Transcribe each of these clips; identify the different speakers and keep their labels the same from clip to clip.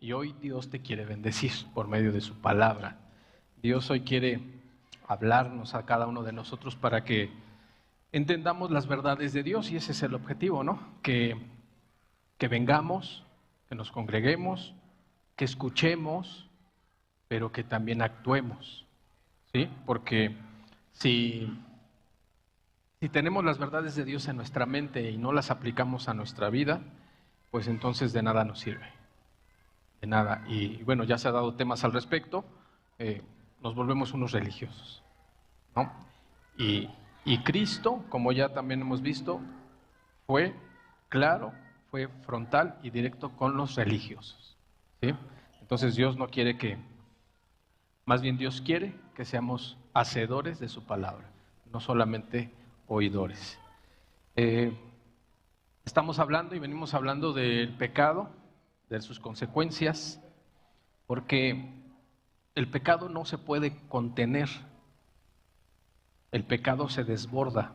Speaker 1: y hoy Dios te quiere bendecir por medio de su palabra. Dios hoy quiere hablarnos a cada uno de nosotros para que entendamos las verdades de Dios, y ese es el objetivo, ¿no? Que vengamos, que nos congreguemos, que escuchemos, pero que también actuemos, ¿sí? Porque si tenemos las verdades de Dios en nuestra mente y no las aplicamos a nuestra vida, pues entonces de nada nos sirve, de nada. Y bueno, ya se ha dado temas al respecto, nos volvemos unos religiosos, ¿no? Y Cristo, como ya también hemos visto, fue claro, fue frontal y directo con los religiosos, ¿sí? Entonces Dios no quiere más bien Dios quiere que seamos hacedores de su palabra, no solamente oidores. Estamos hablando y venimos hablando del pecado, de sus consecuencias, porque el pecado no se puede contener, el pecado se desborda,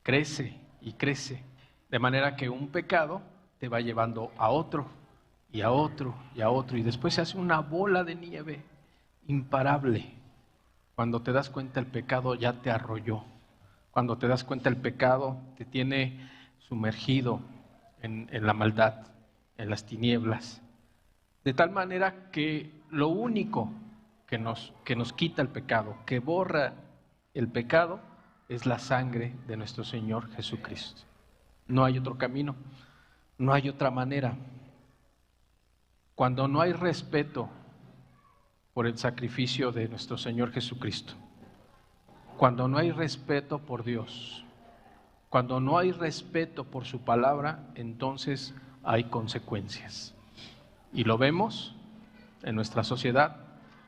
Speaker 1: crece y crece, de manera que un pecado te va llevando a otro y a otro y a otro, y después se hace una bola de nieve imparable. Cuando te das cuenta, el pecado ya te arrolló. Cuando te das cuenta, el pecado te tiene sumergido en la maldad, en las tinieblas, de tal manera que lo único que nos quita el pecado, que borra el pecado, es la sangre de nuestro Señor Jesucristo. No hay otro camino, no hay otra manera. Cuando no hay respeto por el sacrificio de nuestro Señor Jesucristo, cuando no hay respeto por Dios, cuando no hay respeto por su palabra, entonces hay consecuencias. Y lo vemos en nuestra sociedad,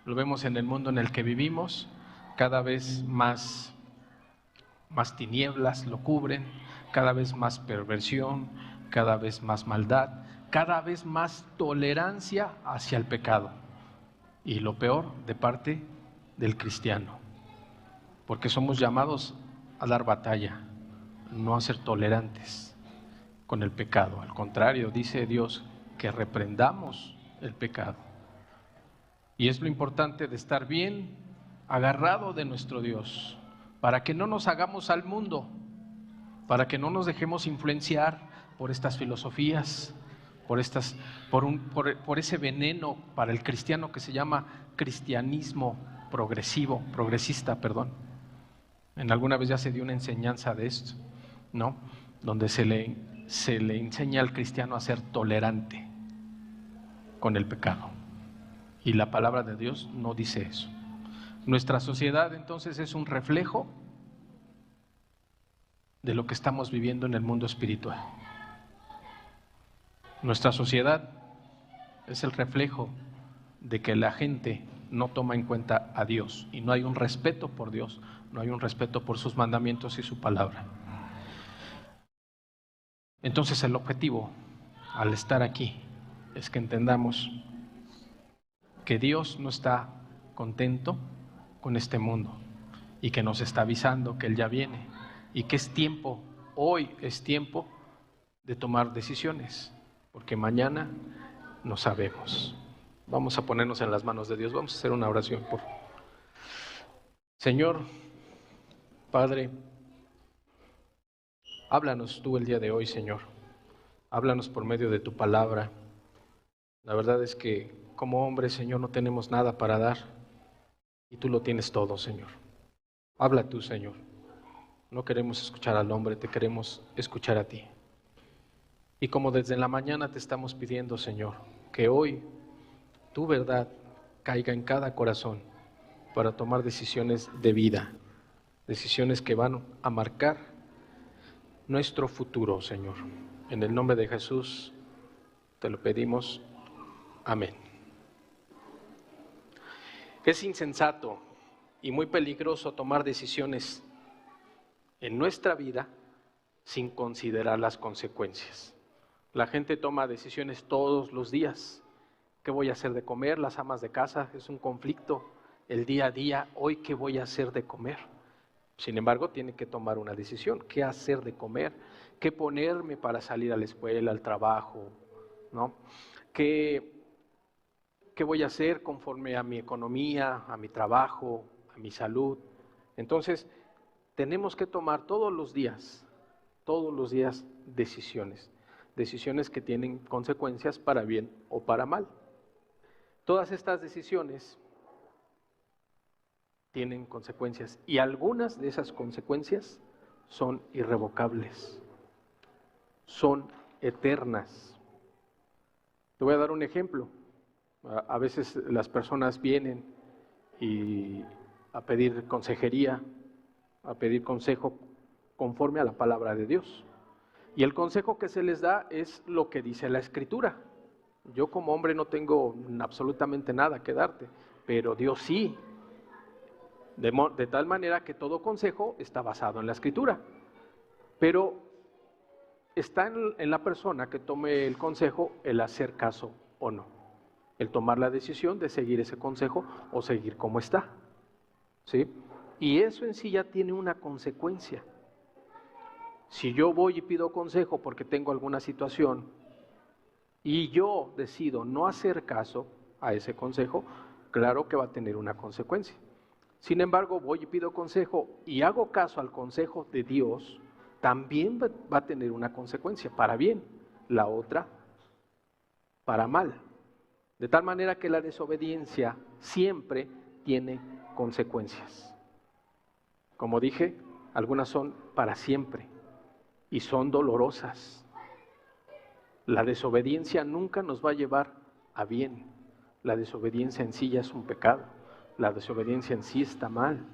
Speaker 1: lo vemos en el mundo en el que vivimos, cada vez más tinieblas lo cubren, cada vez más perversión, cada vez más maldad, cada vez más tolerancia hacia el pecado. Y lo peor, de parte del cristiano, porque somos llamados a dar batalla, no a ser tolerantes con el pecado. Al contrario, dice Dios que reprendamos el pecado. Y es lo importante de estar bien agarrado de nuestro Dios, para que no nos hagamos al mundo, para que no nos dejemos influenciar por estas filosofías, por ese veneno para el cristiano que se llama cristianismo progresista. En alguna vez ya se dio una enseñanza de esto, ¿no? Donde se le enseña al cristiano a ser tolerante con el pecado. Y la palabra de Dios no dice eso. Nuestra sociedad entonces es un reflejo de lo que estamos viviendo en el mundo espiritual. Nuestra sociedad es el reflejo de que la gente no toma en cuenta a Dios y no hay un respeto por Dios, no hay un respeto por sus mandamientos y su palabra. Entonces el objetivo al estar aquí es que entendamos que Dios no está contento con este mundo y que nos está avisando que Él ya viene y que es tiempo, hoy es tiempo de tomar decisiones, porque mañana no sabemos. Vamos a ponernos en las manos de Dios, vamos a hacer una oración por Señor, Padre, háblanos tú el día de hoy, Señor, háblanos por medio de tu palabra. La verdad es que como hombres, Señor, no tenemos nada para dar y tú lo tienes todo, Señor. Habla tú, Señor. No queremos escuchar al hombre, te queremos escuchar a ti. Y como desde la mañana te estamos pidiendo, Señor, que hoy tu verdad caiga en cada corazón para tomar decisiones de vida, decisiones que van a marcar nuestro futuro, Señor. En el nombre de Jesús te lo pedimos. Amén. Es insensato y muy peligroso tomar decisiones en nuestra vida sin considerar las consecuencias. La gente toma decisiones todos los días. ¿Qué voy a hacer de comer? Las amas de casa, es un conflicto el día a día. Hoy, ¿qué voy a hacer de comer? Sin embargo, tiene que tomar una decisión. ¿Qué hacer de comer? ¿Qué ponerme para salir a la escuela, al trabajo? ¿No? ¿Qué ¿qué voy a hacer conforme a mi economía, a mi trabajo, a mi salud? Entonces, tenemos que tomar todos los días decisiones que tienen consecuencias para bien o para mal. Todas estas decisiones tienen consecuencias y algunas de esas consecuencias son irrevocables, son eternas. Te voy a dar un ejemplo. A veces las personas vienen a pedir consejería, a pedir consejo conforme a la palabra de Dios. Y el consejo que se les da es lo que dice la Escritura. Yo como hombre no tengo absolutamente nada que darte, pero Dios sí. De tal manera que todo consejo está basado en la Escritura. Pero está en la persona que tome el consejo el hacer caso o no. El tomar la decisión de seguir ese consejo o seguir como está. ¿Sí? Y eso en sí ya tiene una consecuencia. Si yo voy y pido consejo porque tengo alguna situación y yo decido no hacer caso a ese consejo, claro que va a tener una consecuencia. Sin embargo, voy y pido consejo y hago caso al consejo de Dios, también va a tener una consecuencia, para bien, la otra para mal. De tal manera que la desobediencia siempre tiene consecuencias. Como dije, algunas son para siempre y son dolorosas. La desobediencia nunca nos va a llevar a bien. La desobediencia en sí ya es un pecado. La desobediencia en sí está mal.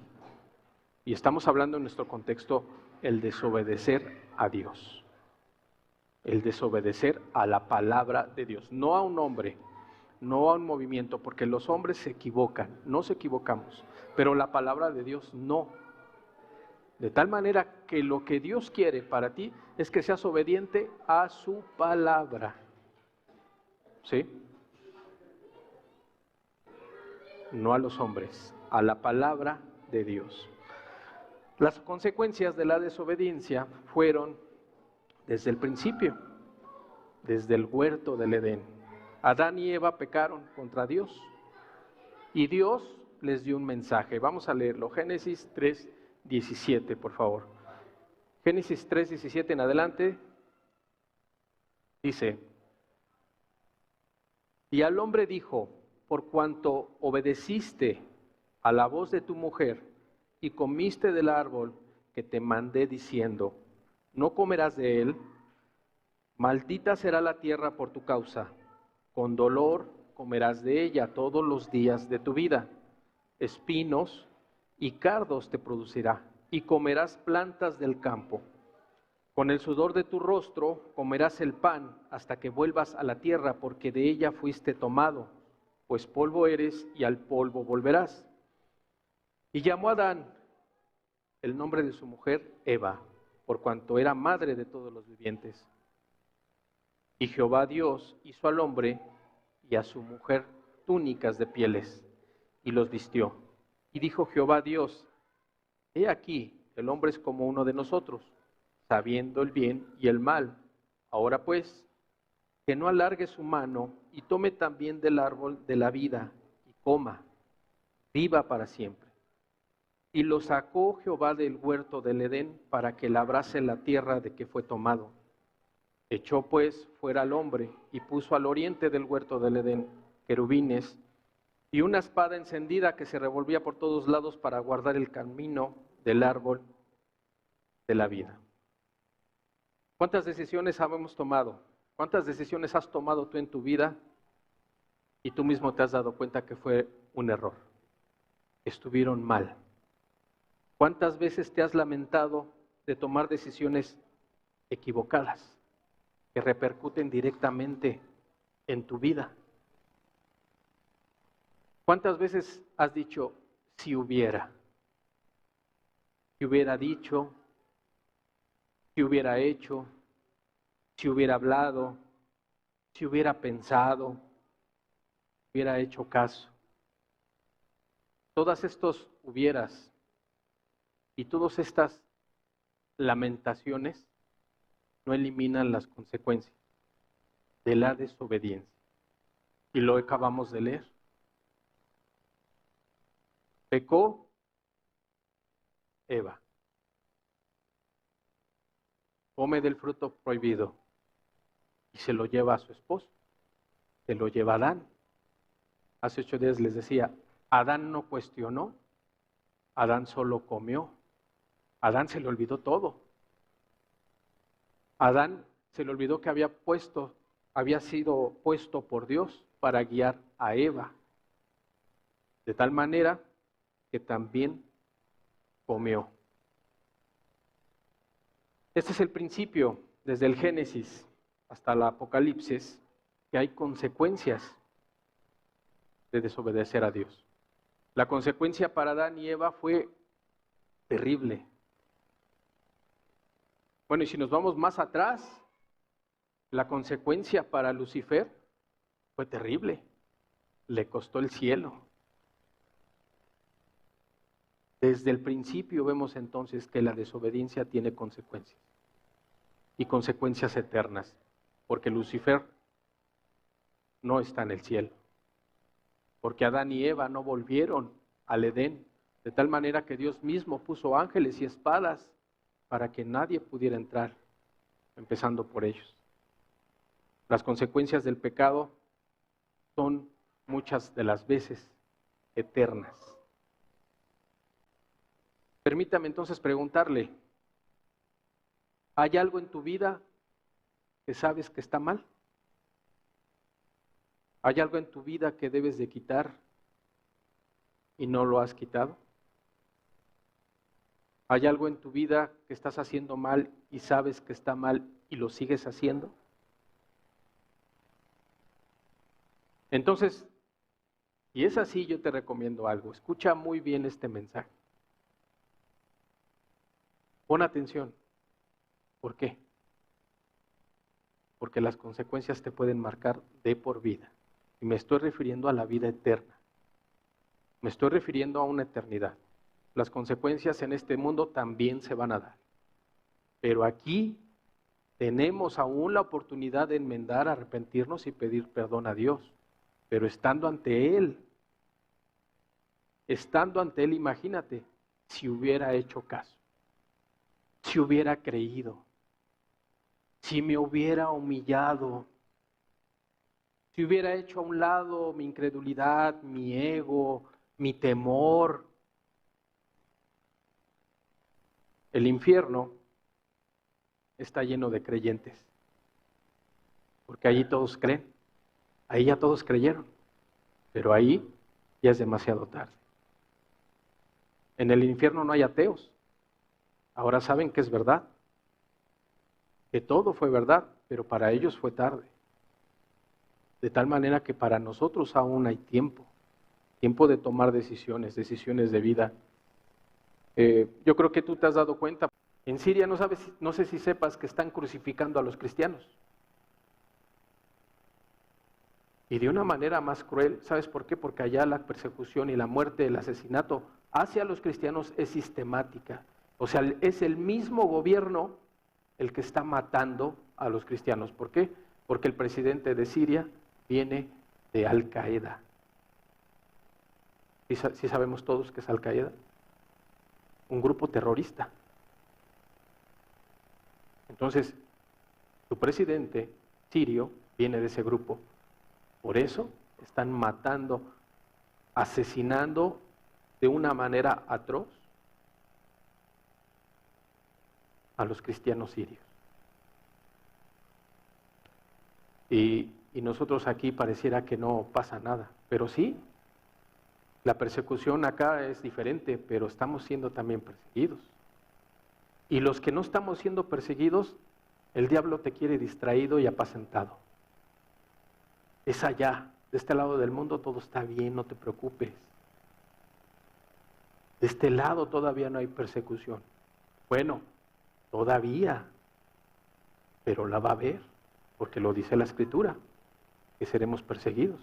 Speaker 1: Y estamos hablando en nuestro contexto el desobedecer a Dios. El desobedecer a la palabra de Dios. No a un hombre, no a un movimiento, porque los hombres se equivocan, nos equivocamos. Pero la palabra de Dios no. De tal manera que lo que Dios quiere para ti es que seas obediente a su palabra. ¿Sí? No a los hombres, a la palabra de Dios. Las consecuencias de la desobediencia fueron desde el principio, desde el huerto del Edén. Adán y Eva pecaron contra Dios y Dios les dio un mensaje. Vamos a leerlo. Génesis 3:17, por favor. Génesis 3:17 en adelante dice: y al hombre dijo, por cuanto obedeciste a la voz de tu mujer y comiste del árbol que te mandé diciendo, no comerás de él, maldita será la tierra por tu causa, con dolor comerás de ella todos los días de tu vida, espinos y cardos te producirá, y comerás plantas del campo. Con el sudor de tu rostro comerás el pan hasta que vuelvas a la tierra, porque de ella fuiste tomado, pues polvo eres y al polvo volverás. Y llamó a Adán el nombre de su mujer Eva, por cuanto era madre de todos los vivientes. Y Jehová Dios hizo al hombre y a su mujer túnicas de pieles, y los vistió. Y dijo Jehová Dios, he aquí, el hombre es como uno de nosotros, sabiendo el bien y el mal. Ahora pues, que no alargue su mano y tome también del árbol de la vida y coma, viva para siempre. Y lo sacó Jehová del huerto del Edén para que labrase la tierra de que fue tomado. Echó pues fuera al hombre y puso al oriente del huerto del Edén querubines y una espada encendida que se revolvía por todos lados para guardar el camino del árbol de la vida. ¿Cuántas decisiones habemos tomado? ¿Cuántas decisiones has tomado tú en tu vida y tú mismo te has dado cuenta que fue un error? Estuvieron mal. ¿Cuántas veces te has lamentado de tomar decisiones equivocadas que repercuten directamente en tu vida? ¿Cuántas veces has dicho, si hubiera dicho, si hubiera hecho, si hubiera hablado, si hubiera pensado, si hubiera hecho caso? Todas estos hubieras y todas estas lamentaciones no eliminan las consecuencias de la desobediencia. Y lo acabamos de leer. Pecó Eva. Come del fruto prohibido y se lo lleva a su esposo. Se lo lleva a Adán. Hace 8 días les decía, Adán no cuestionó, Adán solo comió. Adán se le olvidó todo. Adán se le olvidó que había sido puesto por Dios para guiar a Eva. De tal manera que también comió. Este es el principio, desde el Génesis hasta el Apocalipsis, que hay consecuencias de desobedecer a Dios. La consecuencia para Adán y Eva fue terrible. Bueno, y si nos vamos más atrás, la consecuencia para Lucifer fue terrible. Le costó el cielo. Desde el principio vemos entonces que la desobediencia tiene consecuencias. Y consecuencias eternas. Porque Lucifer no está en el cielo. Porque Adán y Eva no volvieron al Edén. De tal manera que Dios mismo puso ángeles y espadas para que nadie pudiera entrar, empezando por ellos. Las consecuencias del pecado son muchas de las veces eternas. Permítame entonces preguntarle, ¿hay algo en tu vida que sabes que está mal? ¿Hay algo en tu vida que debes de quitar y no lo has quitado? ¿Hay algo en tu vida que estás haciendo mal y sabes que está mal y lo sigues haciendo? Entonces, si es así, yo te recomiendo algo. Escucha muy bien este mensaje. Pon atención. ¿Por qué? Porque las consecuencias te pueden marcar de por vida. Y me estoy refiriendo a la vida eterna. Me estoy refiriendo a una eternidad. Las consecuencias en este mundo también se van a dar. Pero aquí tenemos aún la oportunidad de enmendar, arrepentirnos y pedir perdón a Dios. Pero estando ante Él, imagínate, si hubiera hecho caso, si hubiera creído, si me hubiera humillado, si hubiera hecho a un lado mi incredulidad, mi ego, mi temor. El infierno está lleno de creyentes, porque allí todos creen, ahí ya todos creyeron, pero ahí ya es demasiado tarde. En el infierno no hay ateos, ahora saben que es verdad, que todo fue verdad, pero para ellos fue tarde. De tal manera que para nosotros aún hay tiempo de tomar decisiones de vida. Yo creo que tú te has dado cuenta, en Siria no sé si sepas que están crucificando a los cristianos. Y de una manera más cruel, ¿sabes por qué? Porque allá la persecución y la muerte, el asesinato hacia los cristianos es sistemática. O sea, es el mismo gobierno el que está matando a los cristianos. ¿Por qué? Porque el presidente de Siria viene de Al-Qaeda. ¿Sí sabemos todos qué es Al-Qaeda? Un grupo terrorista. Entonces, su presidente sirio viene de ese grupo. Por eso están matando, asesinando de una manera atroz a los cristianos sirios. Y nosotros aquí pareciera que no pasa nada, pero sí, la persecución acá es diferente, pero estamos siendo también perseguidos. Y los que no estamos siendo perseguidos, el diablo te quiere distraído y apacentado. Es allá, de este lado del mundo todo está bien, no te preocupes. De este lado todavía no hay persecución. Bueno, todavía, pero la va a haber, porque lo dice la Escritura, que seremos perseguidos.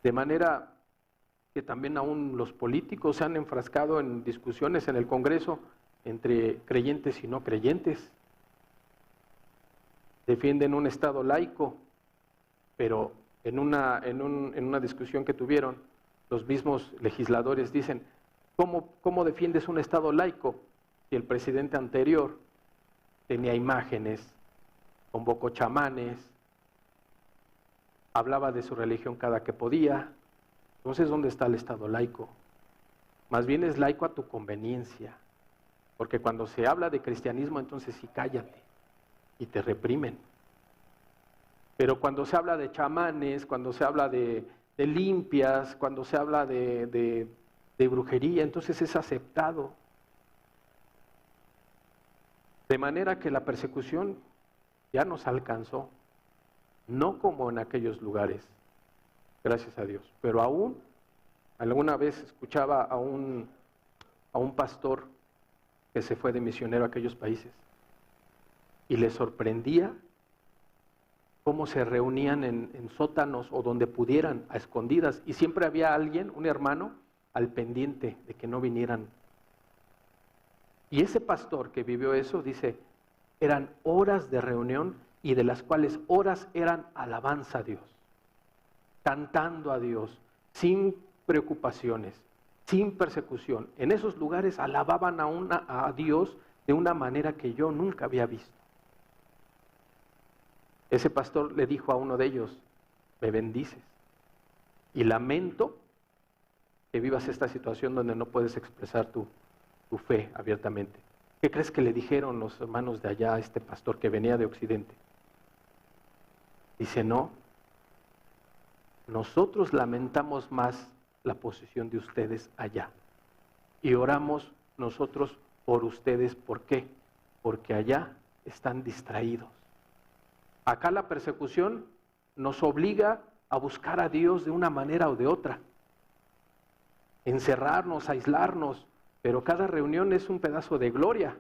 Speaker 1: De manera que también aún los políticos se han enfrascado en discusiones en el Congreso entre creyentes y no creyentes. Defienden un Estado laico, pero en una discusión que tuvieron, los mismos legisladores dicen, ¿cómo defiendes un Estado laico si el presidente anterior tenía imágenes, convocó chamanes, hablaba de su religión cada que podía? Entonces, ¿dónde está el Estado laico? Más bien es laico a tu conveniencia, porque cuando se habla de cristianismo, entonces sí cállate y te reprimen. Pero cuando se habla de chamanes, cuando se habla de limpias, cuando se habla de brujería, entonces es aceptado. De manera que la persecución ya nos alcanzó, no como en aquellos lugares, gracias a Dios, pero aún, alguna vez escuchaba a un pastor que se fue de misionero a aquellos países y le sorprendía cómo se reunían en sótanos o donde pudieran, a escondidas, y siempre había alguien, un hermano, al pendiente de que no vinieran. Y ese pastor que vivió eso dice, eran horas de reunión y de las cuales horas eran alabanza a Dios, cantando a Dios, sin preocupaciones, sin persecución. En esos lugares alababan a Dios de una manera que yo nunca había visto. Ese pastor le dijo a uno de ellos, me bendices, y lamento que vivas esta situación donde no puedes expresar tu fe abiertamente. ¿Qué crees que le dijeron los hermanos de allá a este pastor que venía de Occidente? Dice, no, nosotros lamentamos más la posición de ustedes allá y oramos nosotros por ustedes. ¿Por qué? Porque allá están distraídos. Acá la persecución nos obliga a buscar a Dios de una manera o de otra, encerrarnos, aislarnos, pero cada reunión es un pedazo de gloria.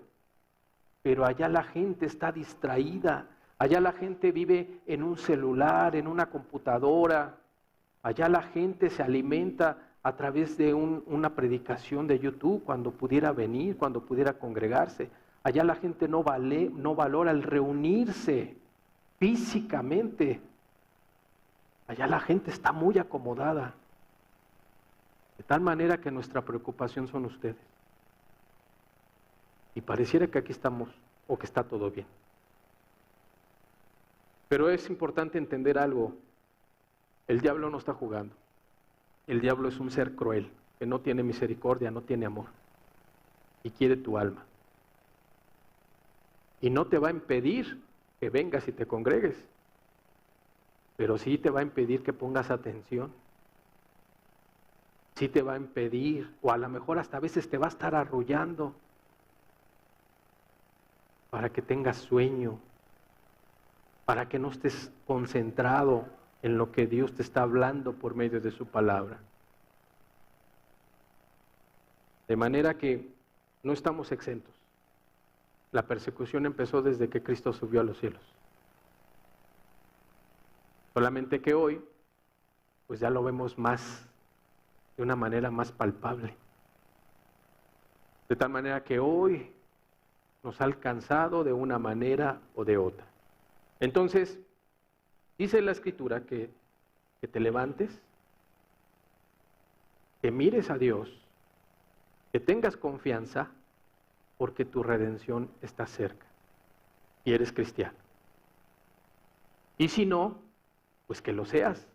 Speaker 1: Pero allá la gente está distraída, allá la gente vive en un celular, en una computadora, allá la gente se alimenta a través de una predicación de YouTube cuando pudiera venir, cuando pudiera congregarse. Allá la gente no valora el reunirse físicamente. Allá la gente está muy acomodada. De tal manera que nuestra preocupación son ustedes. Y pareciera que aquí estamos o que está todo bien. Pero es importante entender algo. El diablo no está jugando. El diablo es un ser cruel, que no tiene misericordia, no tiene amor. Y quiere tu alma. Y no te va a impedir que vengas y te congregues. Pero sí te va a impedir que pongas atención. Sí te va a impedir, o a lo mejor hasta a veces te va a estar arrullando para que tengas sueño, para que no estés concentrado en lo que Dios te está hablando por medio de su palabra. De manera que no estamos exentos. La persecución empezó desde que Cristo subió a los cielos. Solamente que hoy, pues ya lo vemos más, de una manera más palpable. De tal manera que hoy nos ha alcanzado de una manera o de otra. Entonces, dice la Escritura que te levantes, que mires a Dios, que tengas confianza, porque tu redención está cerca y eres cristiano. Y si no, pues que lo seas,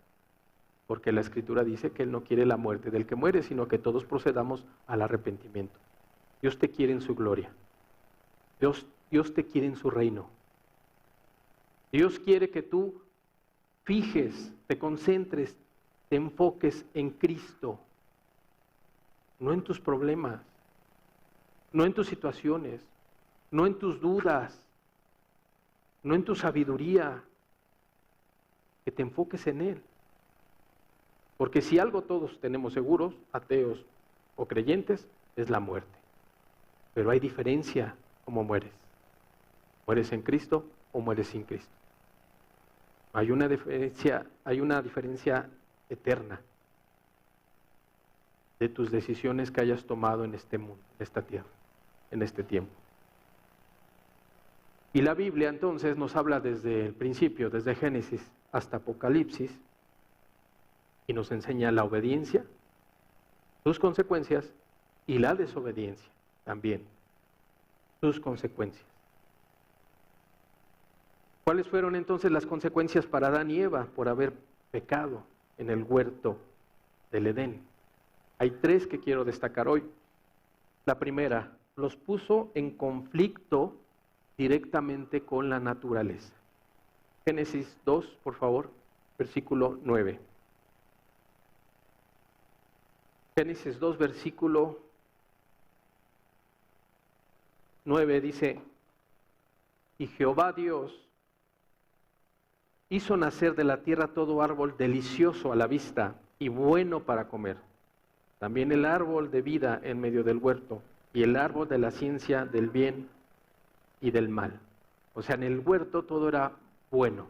Speaker 1: porque la Escritura dice que Él no quiere la muerte del que muere, sino que todos procedamos al arrepentimiento. Dios te quiere en su gloria. Dios te quiere en su reino. Dios quiere que tú fijes, te concentres, te enfoques en Cristo, no en tus problemas, no en tus situaciones, no en tus dudas, no en tu sabiduría, que te enfoques en Él. Porque si algo todos tenemos seguros, ateos o creyentes, es la muerte. Pero hay diferencia cómo mueres. ¿Mueres en Cristo o mueres sin Cristo? Hay una diferencia eterna de tus decisiones que hayas tomado en este mundo, en esta tierra, en este tiempo. Y la Biblia entonces nos habla desde el principio, desde Génesis hasta Apocalipsis, y nos enseña la obediencia sus consecuencias, y la desobediencia también, sus consecuencias. ¿Cuáles fueron entonces las consecuencias para Adán y Eva por haber pecado en el huerto del Edén? Hay tres que quiero destacar hoy. La primera, los puso en conflicto directamente con la naturaleza. Génesis 2, por favor, versículo 9. Génesis 2, versículo 9 dice: y Jehová Dios hizo nacer de la tierra todo árbol delicioso a la vista y bueno para comer. También el árbol de vida en medio del huerto y el árbol de la ciencia del bien y del mal. O sea, en el huerto todo era bueno,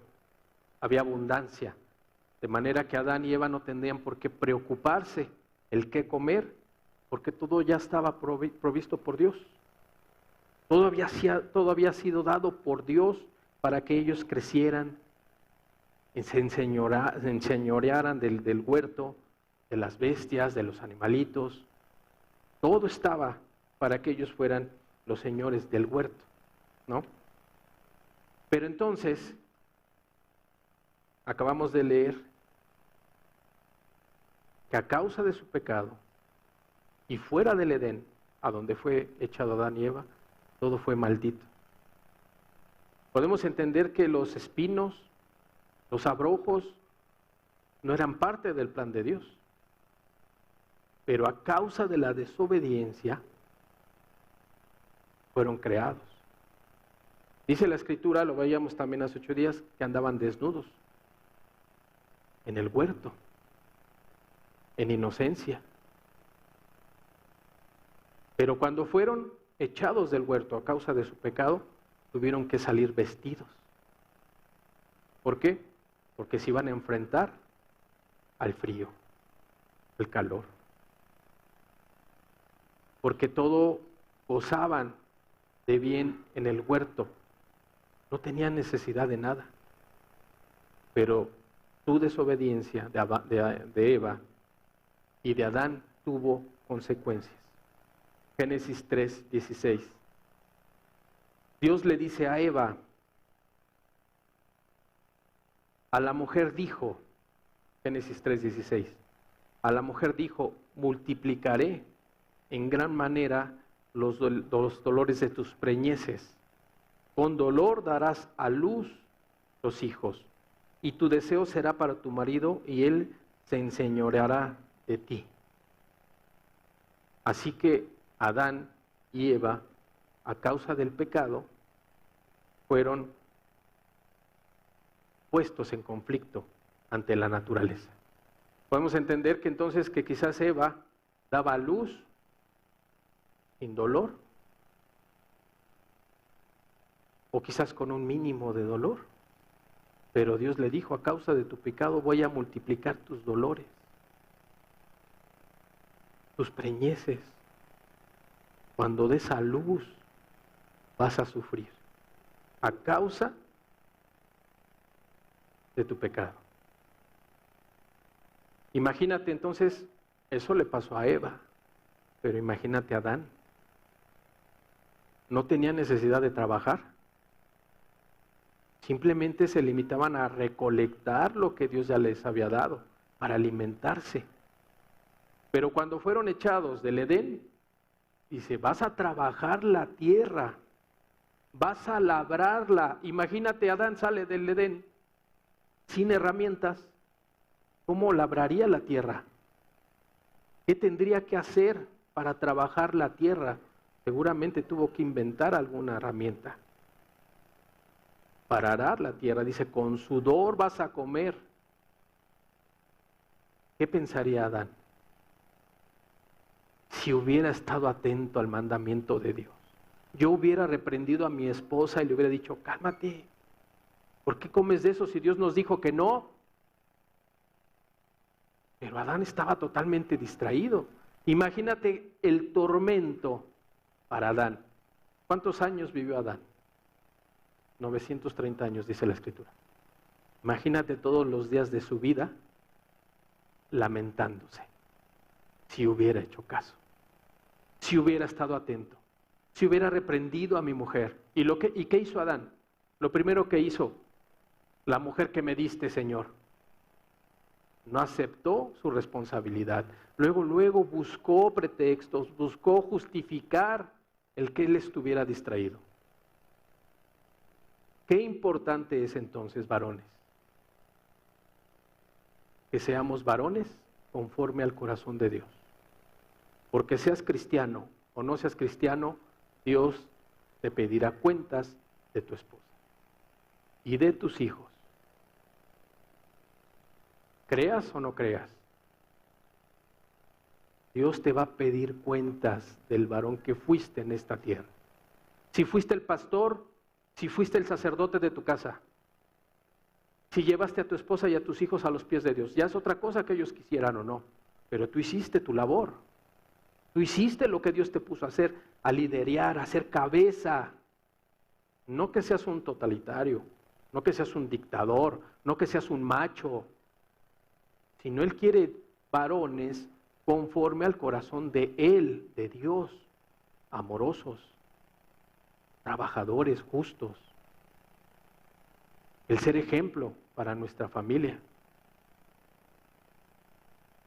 Speaker 1: había abundancia, de manera que Adán y Eva no tendrían por qué preocuparse el qué comer, porque todo ya estaba provisto por Dios. Todo había sido dado por Dios para que ellos crecieran, se enseñorearan del huerto, de las bestias, de los animalitos. Todo estaba para que ellos fueran los señores del huerto, ¿no? Pero entonces, acabamos de leer que a causa de su pecado y fuera del Edén, a donde fue echado Adán y Eva, todo fue maldito. Podemos entender que los espinos, los abrojos, no eran parte del plan de Dios. Pero a causa de la desobediencia, fueron creados. Dice la Escritura, lo veíamos también hace 8 días, que andaban desnudos en el huerto, en inocencia. Pero cuando fueron echados del huerto a causa de su pecado, tuvieron que salir vestidos. ¿Por qué? Porque se iban a enfrentar al frío, al calor. Porque todo gozaban de bien en el huerto, no tenían necesidad de nada. Pero su desobediencia de Eva y de Adán tuvo consecuencias. Génesis 3, 16. Dios le dice a Eva, a la mujer dijo, Génesis 3, 16, a la mujer dijo, multiplicaré en gran manera los dolores de tus preñeces. Con dolor darás a luz los hijos, y tu deseo será para tu marido, y él se enseñoreará de ti. Así que Adán y Eva, a causa del pecado, fueron puestos en conflicto ante la naturaleza. Podemos entender que entonces que quizás Eva daba a luz sin dolor, o quizás con un mínimo de dolor, pero Dios le dijo, a causa de tu pecado voy a multiplicar tus dolores, tus preñeces. Cuando des a luz vas a sufrir a causa de tu pecado. Imagínate entonces, eso le pasó a Eva, pero imagínate a Adán. No tenía necesidad de trabajar. Simplemente se limitaban a recolectar lo que Dios ya les había dado para alimentarse. Pero cuando fueron echados del Edén, dice, vas a trabajar la tierra, vas a labrarla. Imagínate, Adán sale del Edén sin herramientas. ¿Cómo labraría la tierra? ¿Qué tendría que hacer para trabajar la tierra? Seguramente tuvo que inventar alguna herramienta para arar la tierra. Dice, con sudor vas a comer. ¿Qué pensaría Adán si hubiera estado atento al mandamiento de Dios? Yo hubiera reprendido a mi esposa y le hubiera dicho, cálmate, ¿por qué comes de eso si Dios nos dijo que no? Pero Adán estaba totalmente distraído. Imagínate el tormento para Adán. ¿Cuántos años vivió Adán? 930 años, dice la Escritura. Imagínate todos los días de su vida lamentándose, si hubiera hecho caso, si hubiera estado atento, si hubiera reprendido a mi mujer. ¿Y qué hizo Adán? Lo primero que hizo, la mujer que me diste, Señor. No aceptó su responsabilidad. Luego buscó pretextos, buscó justificar el que él estuviera distraído. Qué importante es entonces, varones, que seamos varones conforme al corazón de Dios. Porque seas cristiano o no seas cristiano, Dios te pedirá cuentas de tu esposa y de tus hijos. Creas o no creas, Dios te va a pedir cuentas del varón que fuiste en esta tierra. Si fuiste el pastor, si fuiste el sacerdote de tu casa, si llevaste a tu esposa y a tus hijos a los pies de Dios, ya es otra cosa que ellos quisieran o no, pero tú hiciste tu labor. Tú hiciste lo que Dios te puso a hacer, a liderar, a ser cabeza. No que seas un totalitario, no que seas un dictador, no que seas un macho, sino Él quiere varones conforme al corazón de Él, de Dios, amorosos, trabajadores, justos. El ser ejemplo para nuestra familia.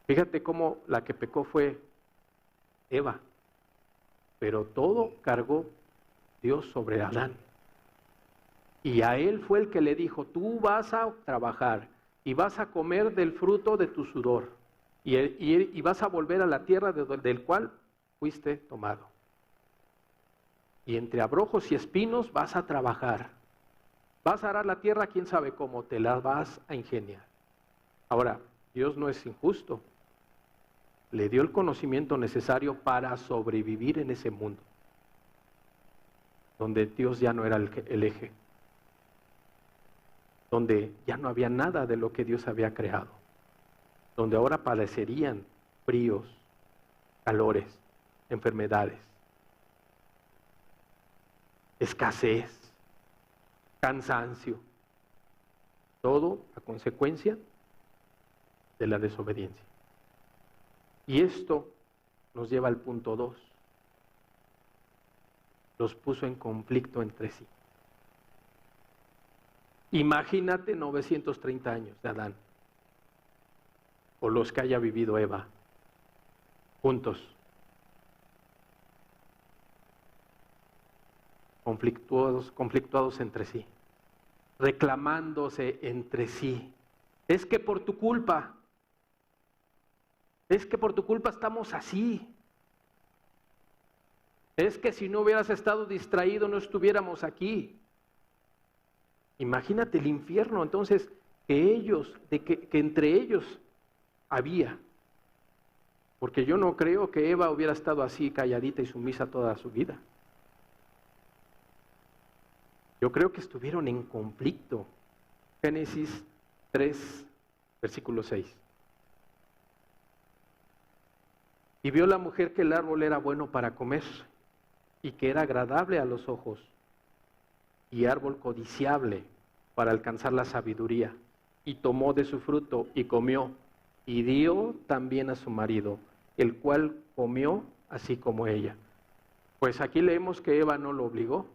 Speaker 1: Fíjate cómo la que pecó fue Eva, pero todo cargó Dios sobre Adán. Y a él fue el que le dijo, tú vas a trabajar y vas a comer del fruto de tu sudor y vas a volver a la tierra del cual fuiste tomado. Y entre abrojos y espinos vas a trabajar. Vas a arar la tierra, quién sabe cómo, te la vas a ingeniar. Ahora, Dios no es injusto. Le dio el conocimiento necesario para sobrevivir en ese mundo, donde Dios ya no era el eje, donde ya no había nada de lo que Dios había creado, donde ahora padecerían fríos, calores, enfermedades, escasez, cansancio, todo a consecuencia de la desobediencia. Y esto nos lleva al punto 2. Los puso en conflicto entre sí. Imagínate 930 años de Adán, o los que haya vivido Eva, juntos, conflictuados entre sí, reclamándose entre sí. Es que por tu culpa estamos así. Es que si no hubieras estado distraído no estuviéramos aquí. Imagínate el infierno entonces que entre ellos había. Porque yo no creo que Eva hubiera estado así calladita y sumisa toda su vida. Yo creo que estuvieron en conflicto. Génesis 3, versículo 6. Y vio la mujer que el árbol era bueno para comer y que era agradable a los ojos y árbol codiciable para alcanzar la sabiduría. Y tomó de su fruto y comió y dio también a su marido, el cual comió así como ella. Pues aquí leemos que Eva no lo obligó.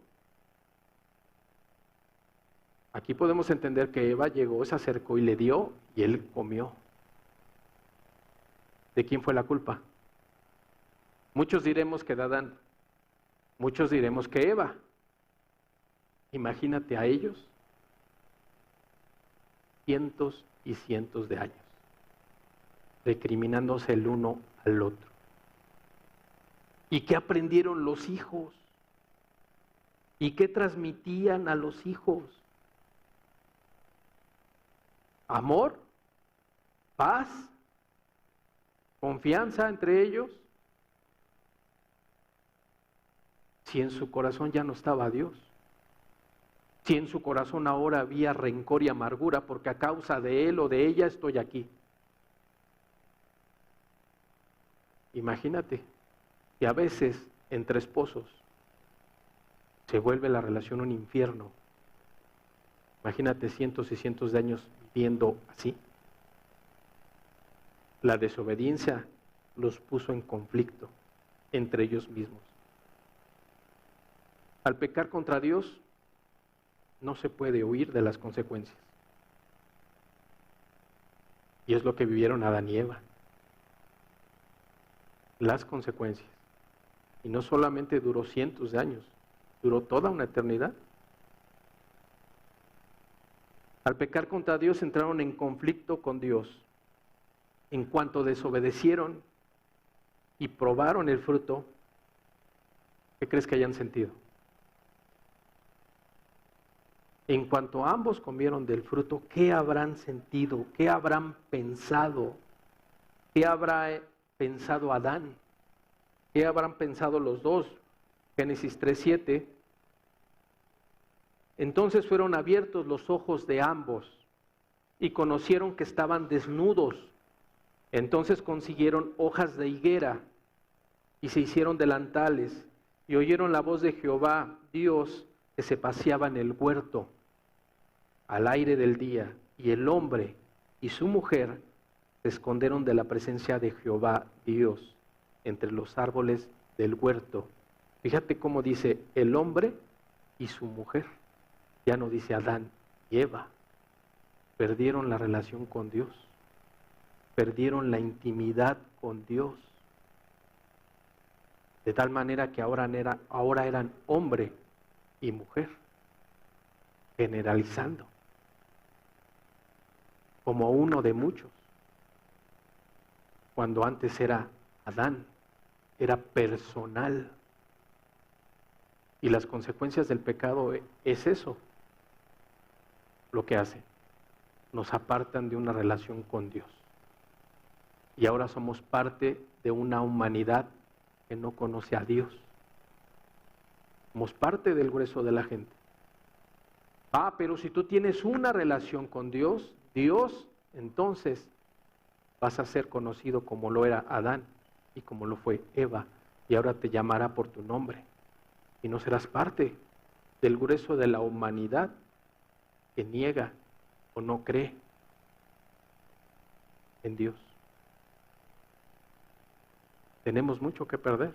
Speaker 1: Aquí podemos entender que Eva llegó, se acercó y le dio y él comió. ¿De quién fue la culpa? Muchos diremos que de Adán, muchos diremos que Eva. Imagínate a ellos, cientos y cientos de años, recriminándose el uno al otro. ¿Y qué aprendieron los hijos? ¿Y qué transmitían a los hijos? ¿Amor? ¿Paz? ¿Confianza entre ellos? Si en su corazón ya no estaba Dios, si en su corazón ahora había rencor y amargura porque a causa de él o de ella estoy aquí. Imagínate que a veces entre esposos se vuelve la relación un infierno. Imagínate cientos y cientos de años viviendo así. La desobediencia los puso en conflicto entre ellos mismos. Al pecar contra Dios, no se puede huir de las consecuencias. Y es lo que vivieron Adán y Eva. Las consecuencias. Y no solamente duró cientos de años, duró toda una eternidad. Al pecar contra Dios entraron en conflicto con Dios. En cuanto desobedecieron y probaron el fruto, ¿qué crees que hayan sentido? En cuanto ambos comieron del fruto, ¿qué habrán sentido? ¿Qué habrán pensado? ¿Qué habrá pensado Adán? ¿Qué habrán pensado los dos? Génesis 3:7. Entonces fueron abiertos los ojos de ambos y conocieron que estaban desnudos. Entonces consiguieron hojas de higuera y se hicieron delantales y oyeron la voz de Jehová, Dios, que se paseaba en el huerto al aire del día, y el hombre y su mujer se escondieron de la presencia de Jehová, Dios, entre los árboles del huerto. Fíjate cómo dice el hombre y su mujer. Ya no dice Adán y Eva. Perdieron la relación con Dios. Perdieron la intimidad con Dios. De tal manera que ahora eran hombre y mujer. Generalizando. Como uno de muchos. Cuando antes era Adán. Era personal. Y las consecuencias del pecado es eso. Lo que hace. Nos apartan de una relación con Dios. Y ahora somos parte de una humanidad que no conoce a Dios. Somos parte del grueso de la gente. Pero si tú tienes una relación con Dios, entonces vas a ser conocido como lo era Adán y como lo fue Eva. Y ahora te llamará por tu nombre. Y no serás parte del grueso de la humanidad que niega o no cree en Dios. Tenemos mucho que perder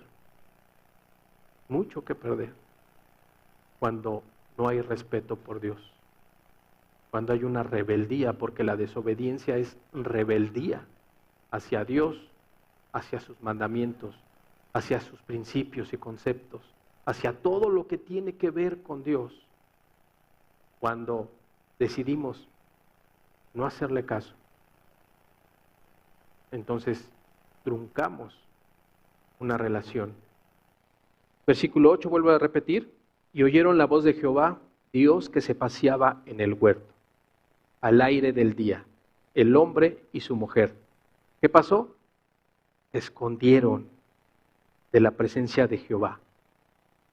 Speaker 1: cuando no hay respeto por Dios, cuando hay una rebeldía, porque la desobediencia es rebeldía hacia Dios, hacia sus mandamientos, hacia sus principios y conceptos, hacia todo lo que tiene que ver con Dios. Cuando decidimos no hacerle caso, entonces truncamos una relación. Versículo 8 vuelvo a repetir, y oyeron la voz de Jehová, Dios, que se paseaba en el huerto, al aire del día, el hombre y su mujer. ¿Qué pasó? Se escondieron de la presencia de Jehová,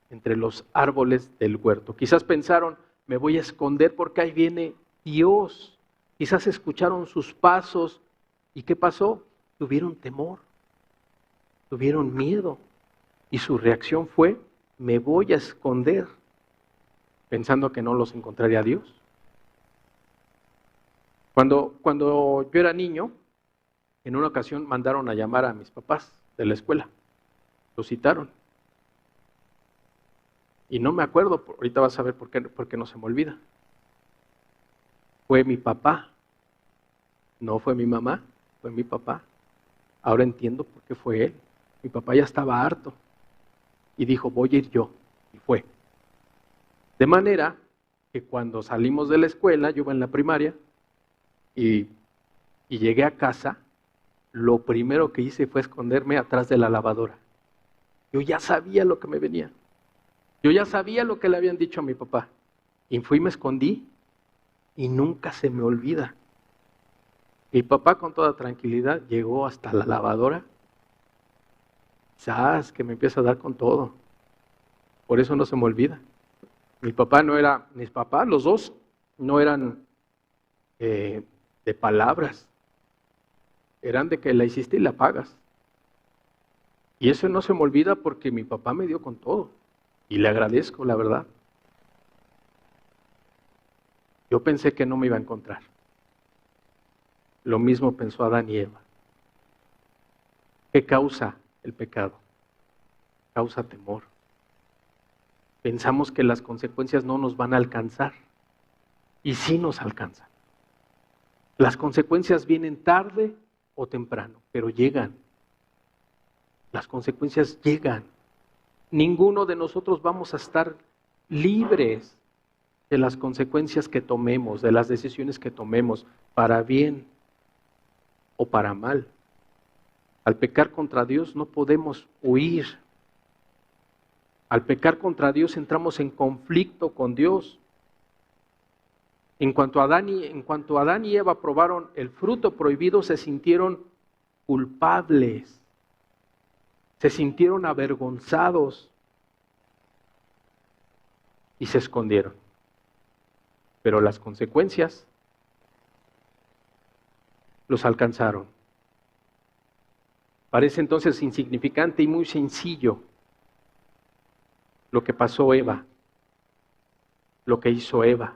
Speaker 1: entre los árboles del huerto. Quizás pensaron, me voy a esconder porque ahí viene Dios. Quizás escucharon sus pasos. ¿Y qué pasó? Tuvieron temor, tuvieron miedo. Y su reacción fue, me voy a esconder, pensando que no los encontraría Dios. Cuando yo era niño, en una ocasión mandaron a llamar a mis papás de la escuela. Los citaron. Y no me acuerdo, ahorita vas a ver por qué no se me olvida. Fue mi papá, no fue mi mamá, fue mi papá. Ahora entiendo por qué fue él. Mi papá ya estaba harto y dijo, voy a ir yo. Y fue. De manera que cuando salimos de la escuela, yo iba en la primaria y llegué a casa, lo primero que hice fue esconderme atrás de la lavadora. Yo ya sabía lo que me venía. Yo ya sabía lo que le habían dicho a mi papá. Y fui y me escondí y nunca se me olvida. Mi papá con toda tranquilidad llegó hasta la lavadora. ¿Sabes? Que me empieza a dar con todo. Por eso no se me olvida. Mis papás, los dos, no eran de palabras. Eran de que la hiciste y la pagas. Y eso no se me olvida porque mi papá me dio con todo. Y le agradezco, la verdad. Yo pensé que no me iba a encontrar. Lo mismo pensó Adán y Eva. ¿Qué causa el pecado? Causa temor. Pensamos que las consecuencias no nos van a alcanzar. Y sí nos alcanzan. Las consecuencias vienen tarde o temprano, pero llegan. Las consecuencias llegan. Ninguno de nosotros vamos a estar libres de las consecuencias que tomemos, de las decisiones que tomemos, para bien o para mal. Al pecar contra Dios no podemos huir. Al pecar contra Dios entramos en conflicto con Dios. En cuanto Adán y Eva probaron el fruto prohibido, se sintieron culpables, se sintieron avergonzados y se escondieron. Pero las consecuencias los alcanzaron. Parece entonces insignificante y muy sencillo lo que pasó Eva, lo que hizo Eva.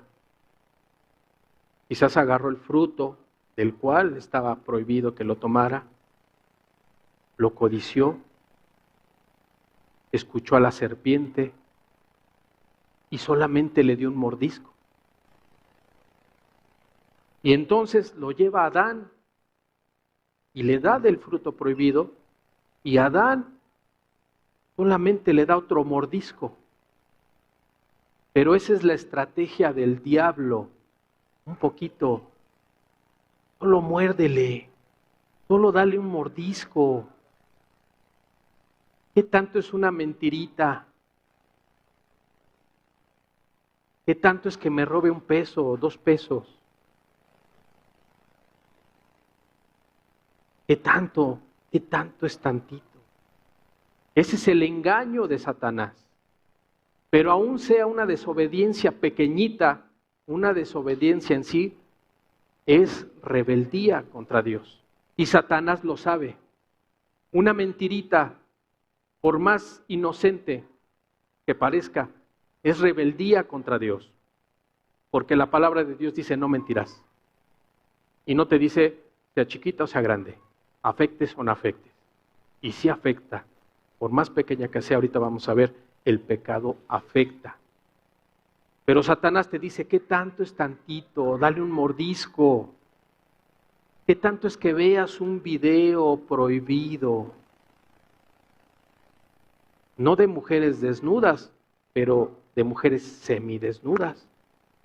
Speaker 1: Quizás agarró el fruto del cual estaba prohibido que lo tomara, lo codició, escuchó a la serpiente y solamente le dio un mordisco. Y entonces lo lleva a Adán y le da del fruto prohibido, y Adán solamente le da otro mordisco. Pero esa es la estrategia del diablo. Un poquito, solo muérdele, solo dale un mordisco. ¿Qué tanto es una mentirita? ¿Qué tanto es que me robe un peso o 2 pesos? ¿Qué tanto es tantito? Ese es el engaño de Satanás. Pero aún sea una desobediencia pequeñita, una desobediencia en sí es rebeldía contra Dios. Y Satanás lo sabe. Una mentirita, por más inocente que parezca, es rebeldía contra Dios. Porque la palabra de Dios dice: no mentirás. Y no te dice sea chiquita o sea grande, afectes o no afectes. Y sí afecta, por más pequeña que sea, ahorita vamos a ver, el pecado afecta. Pero Satanás te dice: ¿qué tanto es tantito? Dale un mordisco. ¿Qué tanto es que veas un video prohibido? No de mujeres desnudas, pero de mujeres semidesnudas.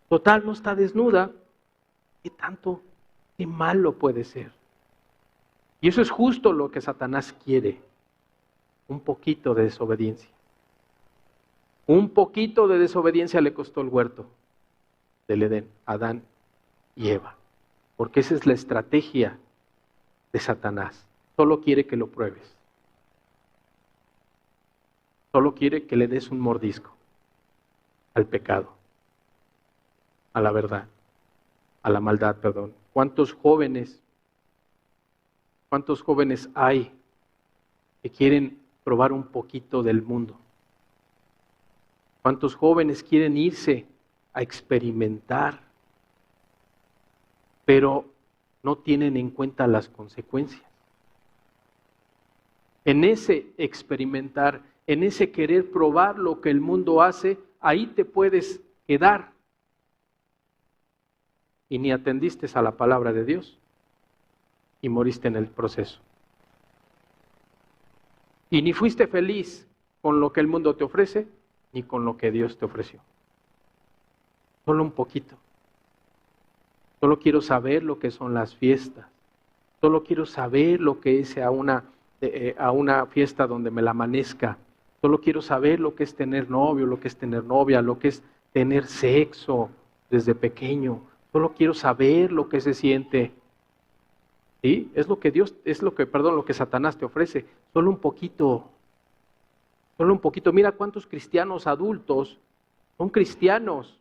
Speaker 1: Total, no está desnuda. ¿Qué tanto? ¿Qué malo puede ser? Y eso es justo lo que Satanás quiere. Un poquito de desobediencia. Un poquito de desobediencia le costó el huerto del Edén, Adán y Eva. Porque esa es la estrategia de Satanás. Solo quiere que lo pruebes. Solo quiere que le des un mordisco al pecado, a la verdad, a la maldad, perdón. ¿Cuántos jóvenes hay que quieren probar un poquito del mundo? ¿Cuántos jóvenes quieren irse a experimentar, pero no tienen en cuenta las consecuencias? En ese experimentar, en ese querer probar lo que el mundo hace, ahí te puedes quedar. Y ni atendiste a la palabra de Dios y moriste en el proceso. Y ni fuiste feliz con lo que el mundo te ofrece, ni con lo que Dios te ofreció. Solo un poquito. Solo quiero saber lo que son las fiestas. Solo quiero saber lo que es a una fiesta donde me la amanezca. Solo quiero saber lo que es tener novio, lo que es tener novia, lo que es tener sexo desde pequeño. Solo quiero saber lo que se siente. ¿Sí? Lo que Satanás te ofrece. Solo un poquito. Solo un poquito. Mira cuántos cristianos adultos son cristianos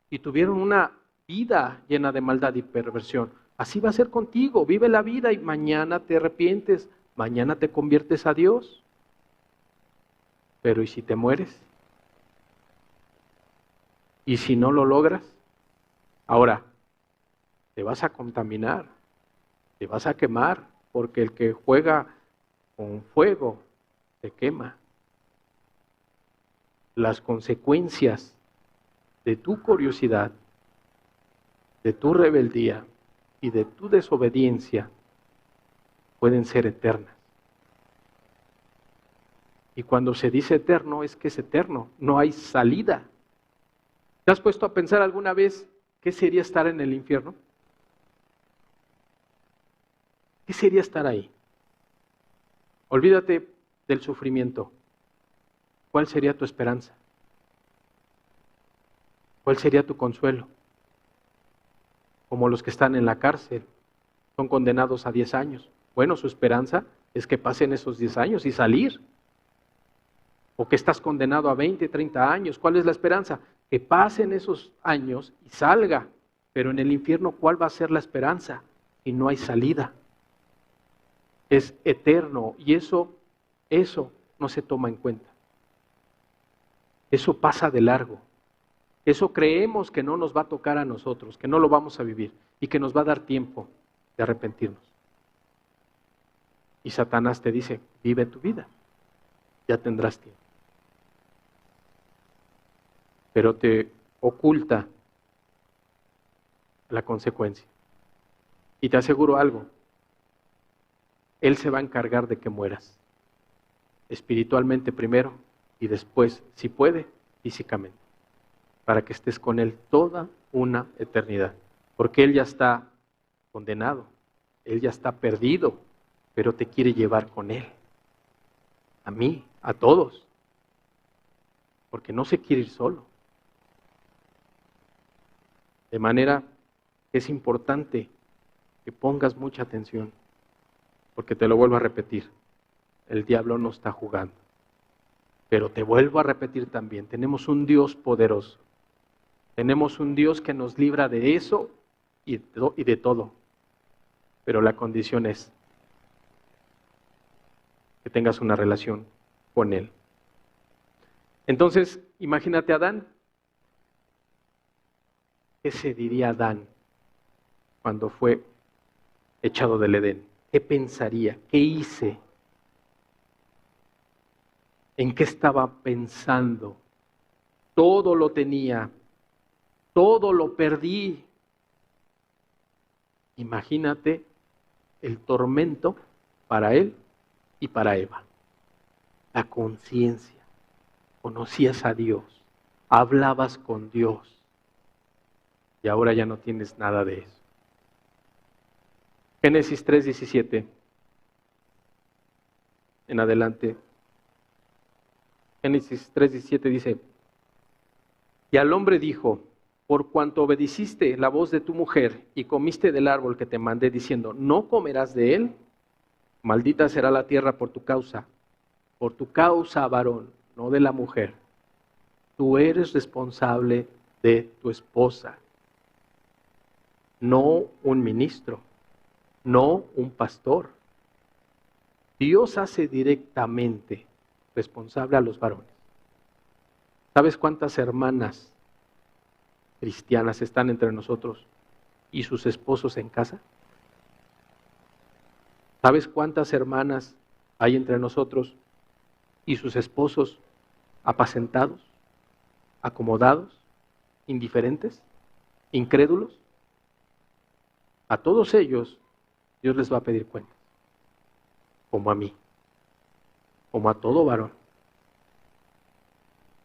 Speaker 1: y tuvieron una vida llena de maldad y perversión. Así va a ser contigo. Vive la vida y mañana te arrepientes. Mañana te conviertes a Dios. Pero ¿y si te mueres? ¿Y si no lo logras? Ahora, te vas a contaminar, te vas a quemar, porque el que juega con fuego te quema. Las consecuencias de tu curiosidad, de tu rebeldía y de tu desobediencia pueden ser eternas. Y cuando se dice eterno, es que es eterno, no hay salida. ¿Te has puesto a pensar alguna vez qué sería estar en el infierno? ¿Qué sería estar ahí? Olvídate del sufrimiento. ¿Cuál sería tu esperanza? ¿Cuál sería tu consuelo? Como los que están en la cárcel, son condenados a 10 años. Bueno, su esperanza es que pasen esos 10 años y salir. O que estás condenado a 20, 30 años. ¿Cuál es la esperanza? Que pasen esos años y salga. Pero en el infierno, ¿cuál va a ser la esperanza? Y no hay salida. Es eterno y eso no se toma en cuenta. Eso pasa de largo. Eso creemos que no nos va a tocar a nosotros, que no lo vamos a vivir y que nos va a dar tiempo de arrepentirnos. Y Satanás te dice, vive tu vida, ya tendrás tiempo. Pero te oculta la consecuencia. Y te aseguro algo, Él se va a encargar de que mueras, espiritualmente primero y después, si puede, físicamente, para que estés con Él toda una eternidad. Porque Él ya está condenado, Él ya está perdido, pero te quiere llevar con Él. A mí, a todos. Porque no se quiere ir solo. De manera que es importante que pongas mucha atención. Porque te lo vuelvo a repetir, el diablo no está jugando. Pero te vuelvo a repetir también, tenemos un Dios poderoso. Tenemos un Dios que nos libra de eso y de todo. Pero la condición es que tengas una relación con Él. Entonces, imagínate a Adán. ¿Qué se diría Adán cuando fue echado del Edén? ¿Qué pensaría? ¿Qué hice? ¿En qué estaba pensando? Todo lo tenía, todo lo perdí. Imagínate el tormento para él y para Eva. La conciencia. Conocías a Dios, hablabas con Dios y ahora ya no tienes nada de eso. Génesis 3:17 en adelante. Génesis 3:17 dice, y al hombre dijo, por cuanto obedeciste la voz de tu mujer y comiste del árbol que te mandé diciendo, no comerás de él, maldita será la tierra por tu causa, varón, no de la mujer. Tú eres responsable de tu esposa, no un ministro, no un pastor. Dios hace directamente responsable a los varones. ¿Sabes cuántas hermanas cristianas están entre nosotros y sus esposos en casa? ¿Sabes cuántas hermanas hay entre nosotros y sus esposos apacentados, acomodados, indiferentes, incrédulos? A todos ellos Dios les va a pedir cuentas, como a mí, como a todo varón.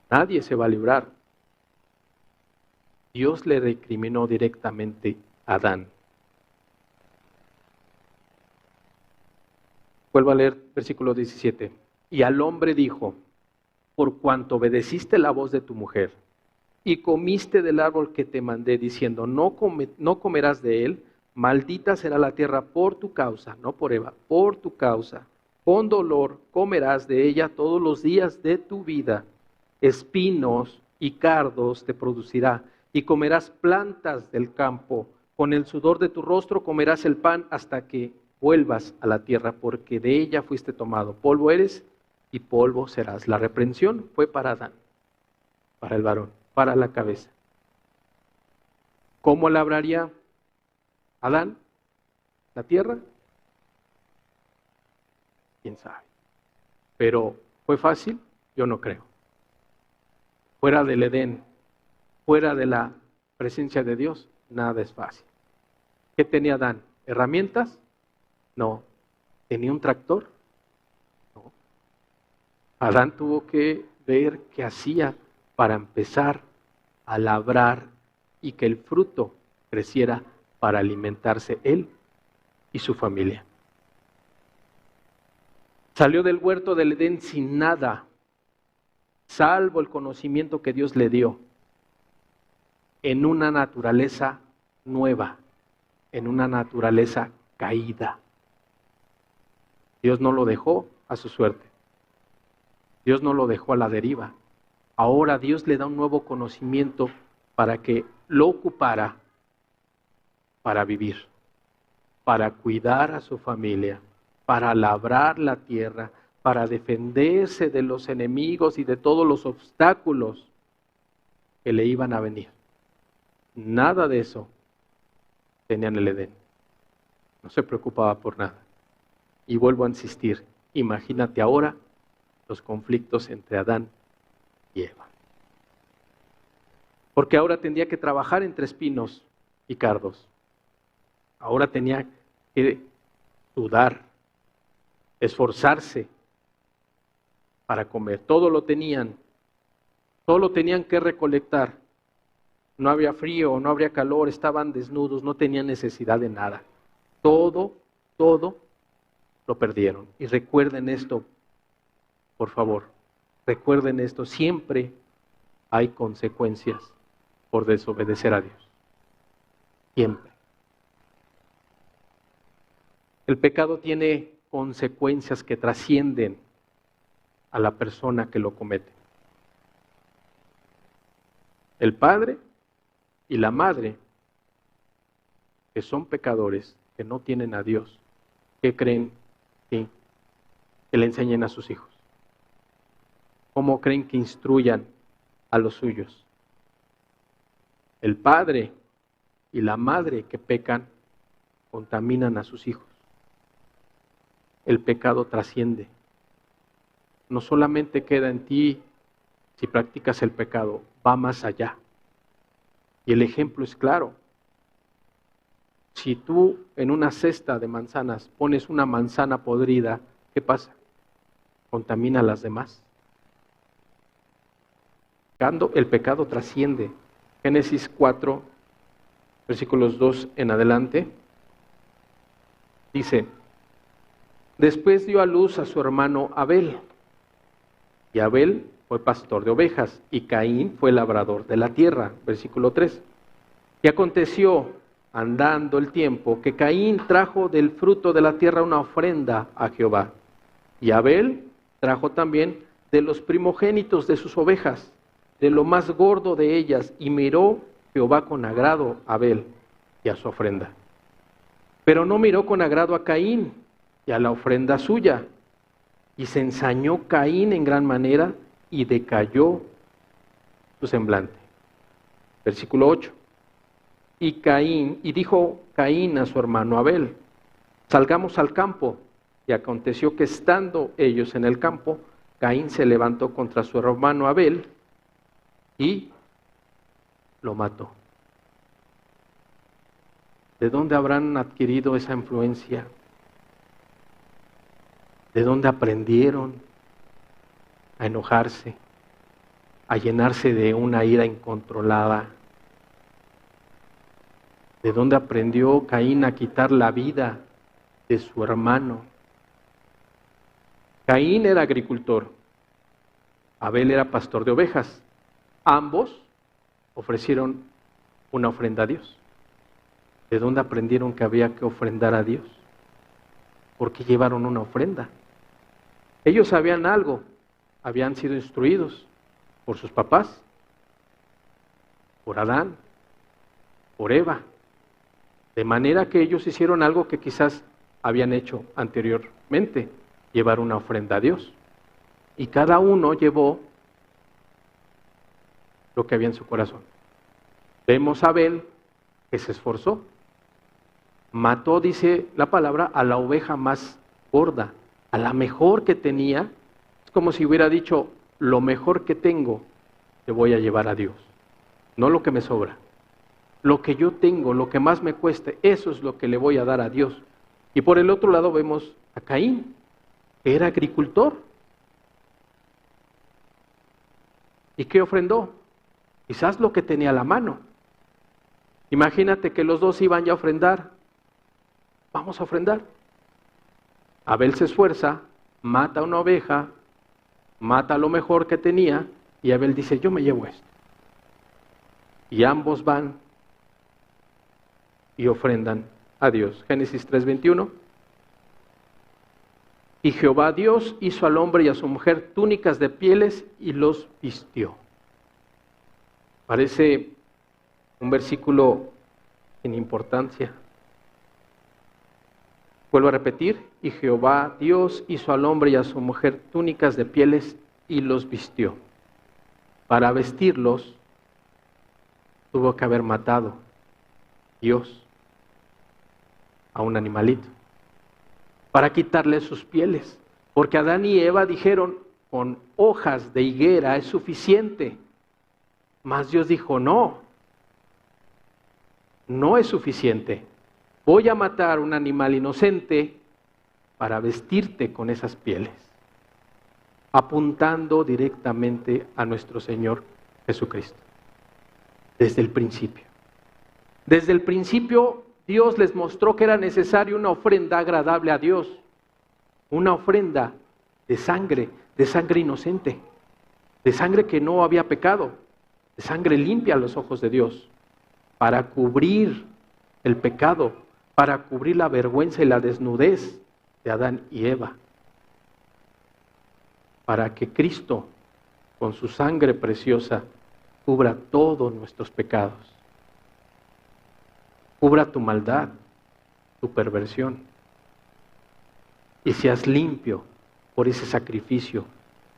Speaker 1: Nadie se va a librar. Dios le recriminó directamente a Adán. Vuelvo a leer versículo 17. Y al hombre dijo, por cuanto obedeciste la voz de tu mujer y comiste del árbol que te mandé diciendo, no comerás de él, maldita será la tierra por tu causa, no por Eva, por tu causa. Con dolor comerás de ella todos los días de tu vida. Espinos y cardos te producirá, y comerás plantas del campo. Con el sudor de tu rostro comerás el pan hasta que vuelvas a la tierra, porque de ella fuiste tomado. Polvo eres y polvo serás. La reprensión fue para Adán, para el varón, para la cabeza. ¿Cómo labraría Adán la tierra? quién sabe. Pero ¿fue fácil? Yo no creo. Fuera del Edén, fuera de la presencia de Dios, nada es fácil. ¿Qué tenía Adán? ¿Herramientas? No. ¿Tenía un tractor? No. Adán tuvo que ver qué hacía para empezar a labrar y que el fruto creciera para alimentarse él y su familia. Salió del huerto del Edén sin nada, salvo el conocimiento que Dios le dio, en una naturaleza nueva, en una naturaleza caída. Dios no lo dejó a su suerte. Dios no lo dejó a la deriva. Ahora Dios le da un nuevo conocimiento para que lo ocupara para vivir, para cuidar a su familia, para labrar la tierra, para defenderse de los enemigos y de todos los obstáculos que le iban a venir. Nada de eso tenía en el Edén. No se preocupaba por nada. Y vuelvo a insistir, imagínate ahora los conflictos entre Adán y Eva. Porque ahora tendría que trabajar entre espinos y cardos. Ahora tenía que sudar, esforzarse para comer. Todo lo tenían que recolectar. No había frío, no habría calor, estaban desnudos, no tenían necesidad de nada. Todo lo perdieron. Y recuerden esto, por favor, recuerden esto, siempre hay consecuencias por desobedecer a Dios. Siempre. El pecado tiene consecuencias que trascienden a la persona que lo comete. El padre y la madre, que son pecadores, que no tienen a Dios, ¿qué creen que le enseñen a sus hijos? ¿Cómo creen que instruyan a los suyos? El padre y la madre que pecan contaminan a sus hijos. El pecado trasciende. No solamente queda en ti si practicas el pecado, va más allá. Y el ejemplo es claro. Si tú en una cesta de manzanas pones una manzana podrida, ¿qué pasa? Contamina a las demás. El pecado trasciende. Génesis 4, versículos 2 en adelante, dice: después dio a luz a su hermano Abel, y Abel fue pastor de ovejas, y Caín fue labrador de la tierra. Versículo 3. Y aconteció, andando el tiempo, que Caín trajo del fruto de la tierra una ofrenda a Jehová, y Abel trajo también de los primogénitos de sus ovejas, de lo más gordo de ellas, y miró Jehová con agrado a Abel y a su ofrenda. Pero no miró con agrado a Caín y a la ofrenda suya, y se ensañó Caín en gran manera, y decayó su semblante. Versículo 8. Y dijo Caín a su hermano Abel: salgamos al campo. Y aconteció que estando ellos en el campo, Caín se levantó contra su hermano Abel y lo mató. ¿De dónde habrán adquirido esa influencia? ¿De dónde aprendieron a enojarse, a llenarse de una ira incontrolada? ¿De dónde aprendió Caín a quitar la vida de su hermano? Caín era agricultor, Abel era pastor de ovejas. Ambos ofrecieron una ofrenda a Dios. ¿De dónde aprendieron que había que ofrendar a Dios? ¿Por qué llevaron una ofrenda? Ellos sabían algo, habían sido instruidos por sus papás, por Adán, por Eva, de manera que ellos hicieron algo que quizás habían hecho anteriormente, llevar una ofrenda a Dios. Y cada uno llevó lo que había en su corazón. Vemos a Abel que se esforzó, mató, dice la palabra, a la oveja más gorda, a la mejor que tenía. Es como si hubiera dicho, lo mejor que tengo te voy a llevar a Dios, no lo que me sobra. Lo que yo tengo, lo que más me cueste, eso es lo que le voy a dar a Dios. Y por el otro lado vemos a Caín, que era agricultor. ¿Y qué ofrendó? Quizás lo que tenía a la mano. Imagínate que los dos iban ya a ofrendar. Vamos a ofrendar. Abel se esfuerza, mata una oveja, mata lo mejor que tenía, y Abel dice, yo me llevo esto. Y ambos van y ofrendan a Dios. Génesis 3:21. Y Jehová Dios hizo al hombre y a su mujer túnicas de pieles y los vistió. Parece un versículo sin importancia. Vuelvo a repetir, y Jehová Dios hizo al hombre y a su mujer túnicas de pieles y los vistió. Para vestirlos tuvo que haber matado Dios a un animalito, para quitarle sus pieles, porque Adán y Eva dijeron, con hojas de higuera es suficiente, mas Dios dijo, no es suficiente, voy a matar un animal inocente para vestirte con esas pieles, apuntando directamente a nuestro Señor Jesucristo. Desde el principio. Desde el principio Dios les mostró que era necesaria una ofrenda agradable a Dios, una ofrenda de sangre inocente, de sangre que no había pecado, de sangre limpia a los ojos de Dios, para cubrir el pecado, para cubrir la vergüenza y la desnudez de Adán y Eva, para que Cristo, con su sangre preciosa, cubra todos nuestros pecados, cubra tu maldad, tu perversión, y seas limpio por ese sacrificio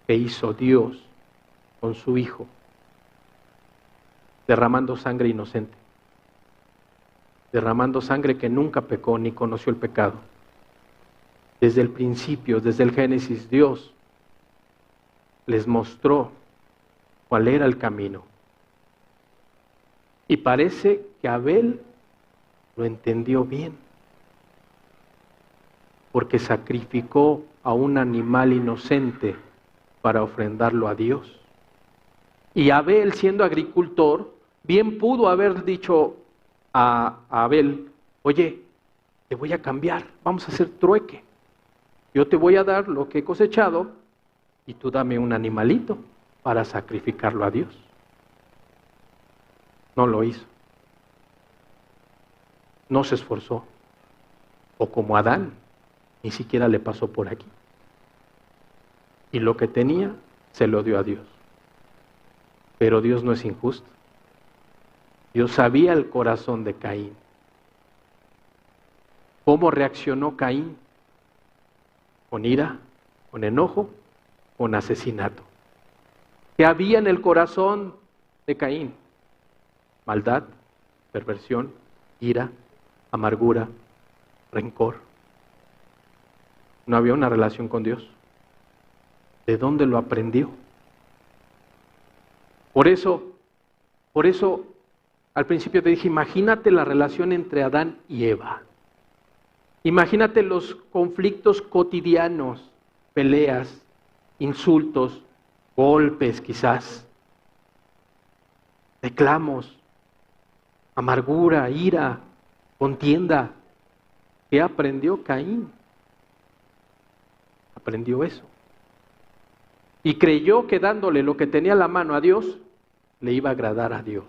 Speaker 1: que hizo Dios con su Hijo, derramando sangre inocente, derramando sangre que nunca pecó ni conoció el pecado. Desde el principio, desde el Génesis, Dios les mostró cuál era el camino. Y parece que Abel lo entendió bien, porque sacrificó a un animal inocente para ofrendarlo a Dios. Y Abel, siendo agricultor, bien pudo haber dicho a Abel, oye, te voy a cambiar, vamos a hacer trueque. Yo te voy a dar lo que he cosechado y tú dame un animalito para sacrificarlo a Dios. No lo hizo. No se esforzó. O como Adán, ni siquiera le pasó por aquí. Y lo que tenía, se lo dio a Dios. Pero Dios no es injusto. Dios sabía el corazón de Caín. ¿Cómo reaccionó Caín? Con ira, con enojo, con asesinato. ¿Qué había en el corazón de Caín? Maldad, perversión, ira, amargura, rencor. No había una relación con Dios. ¿De dónde lo aprendió? Por eso, al principio te dije, imagínate la relación entre Adán y Eva. Imagínate los conflictos cotidianos, peleas, insultos, golpes quizás, reclamos, amargura, ira, contienda. ¿Qué aprendió Caín? Aprendió eso. Y creyó que dándole lo que tenía a la mano a Dios, le iba a agradar a Dios.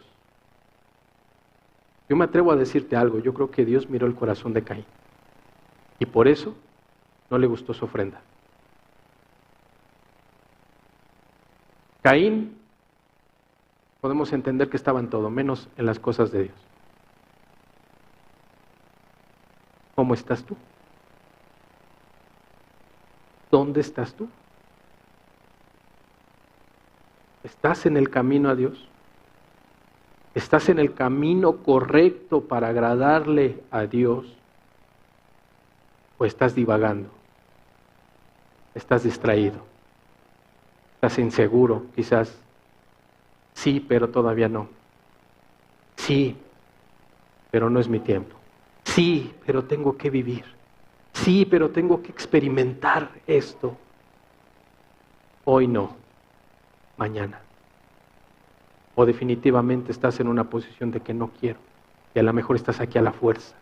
Speaker 1: Yo me atrevo a decirte algo, yo creo que Dios miró el corazón de Caín. Y por eso no le gustó su ofrenda. Caín, podemos entender que estaba en todo, menos en las cosas de Dios. ¿Cómo estás tú? ¿Dónde estás tú? ¿Estás en el camino a Dios? ¿Estás en el camino correcto para agradarle a Dios? ¿O estás divagando? Estás distraído, estás inseguro, quizás. Sí, pero todavía no. Sí, pero no es mi tiempo. Sí, pero tengo que vivir. Sí, pero tengo que experimentar esto. Hoy no, mañana. O definitivamente estás en una posición de que no quiero. Y a lo mejor estás aquí a la fuerza.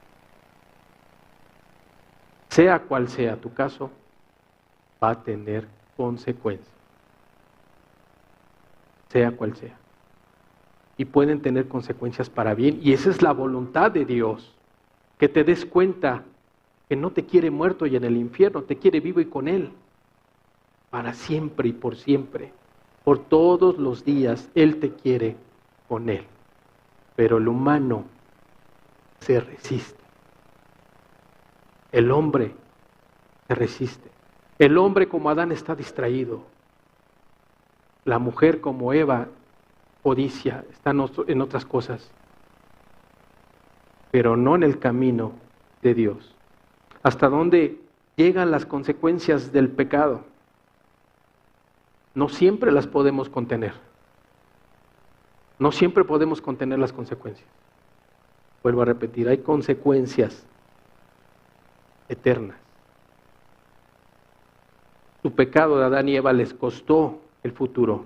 Speaker 1: Sea cual sea tu caso, va a tener consecuencias. Sea cual sea. Y pueden tener consecuencias para bien. Y esa es la voluntad de Dios. Que te des cuenta que no te quiere muerto y en el infierno, te quiere vivo y con Él. Para siempre y por siempre. Por todos los días Él te quiere con Él. Pero el humano se resiste. El hombre se resiste. El hombre como Adán está distraído. La mujer como Eva, codicia, está en otras cosas. Pero no en el camino de Dios. ¿Hasta dónde llegan las consecuencias del pecado? No siempre las podemos contener. No siempre podemos contener las consecuencias. Vuelvo a repetir, hay consecuencias eternas. Su pecado de Adán y Eva les costó el futuro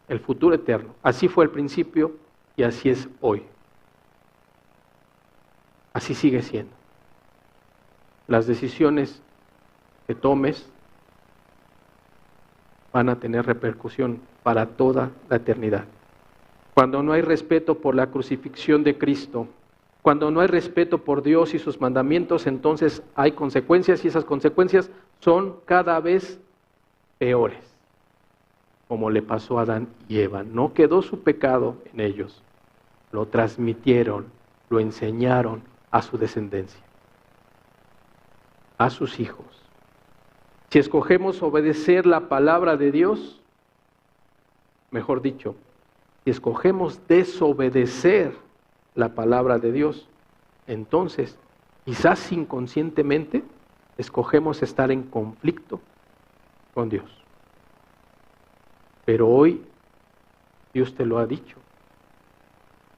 Speaker 1: eterno. Así fue al principio y así es hoy. Así sigue siendo. Las decisiones que tomes van a tener repercusión para toda la eternidad. Cuando no hay respeto por la crucifixión de Cristo, cuando no hay respeto por Dios y sus mandamientos, entonces hay consecuencias y esas consecuencias son cada vez peores, como le pasó a Adán y Eva. No quedó su pecado en ellos, lo transmitieron, lo enseñaron a su descendencia, a sus hijos. Si escogemos obedecer la palabra de Dios, mejor dicho, si escogemos desobedecer la palabra de Dios, entonces, quizás inconscientemente, escogemos estar en conflicto con Dios. Pero hoy, Dios te lo ha dicho.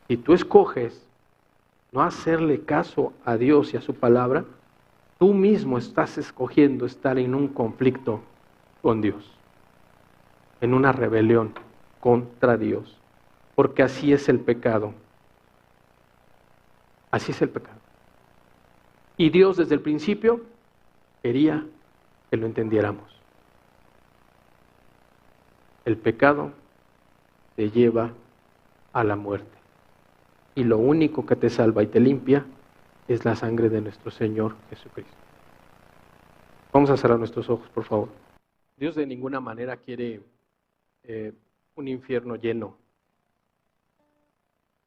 Speaker 1: Si tú escoges no hacerle caso a Dios y a su palabra, tú mismo estás escogiendo estar en un conflicto con Dios, en una rebelión contra Dios, porque así es el pecado. Así es el pecado. Y Dios desde el principio quería que lo entendiéramos. El pecado te lleva a la muerte. Y lo único que te salva y te limpia es la sangre de nuestro Señor Jesucristo. Vamos a cerrar nuestros ojos, por favor. Dios de ninguna manera quiere un infierno lleno.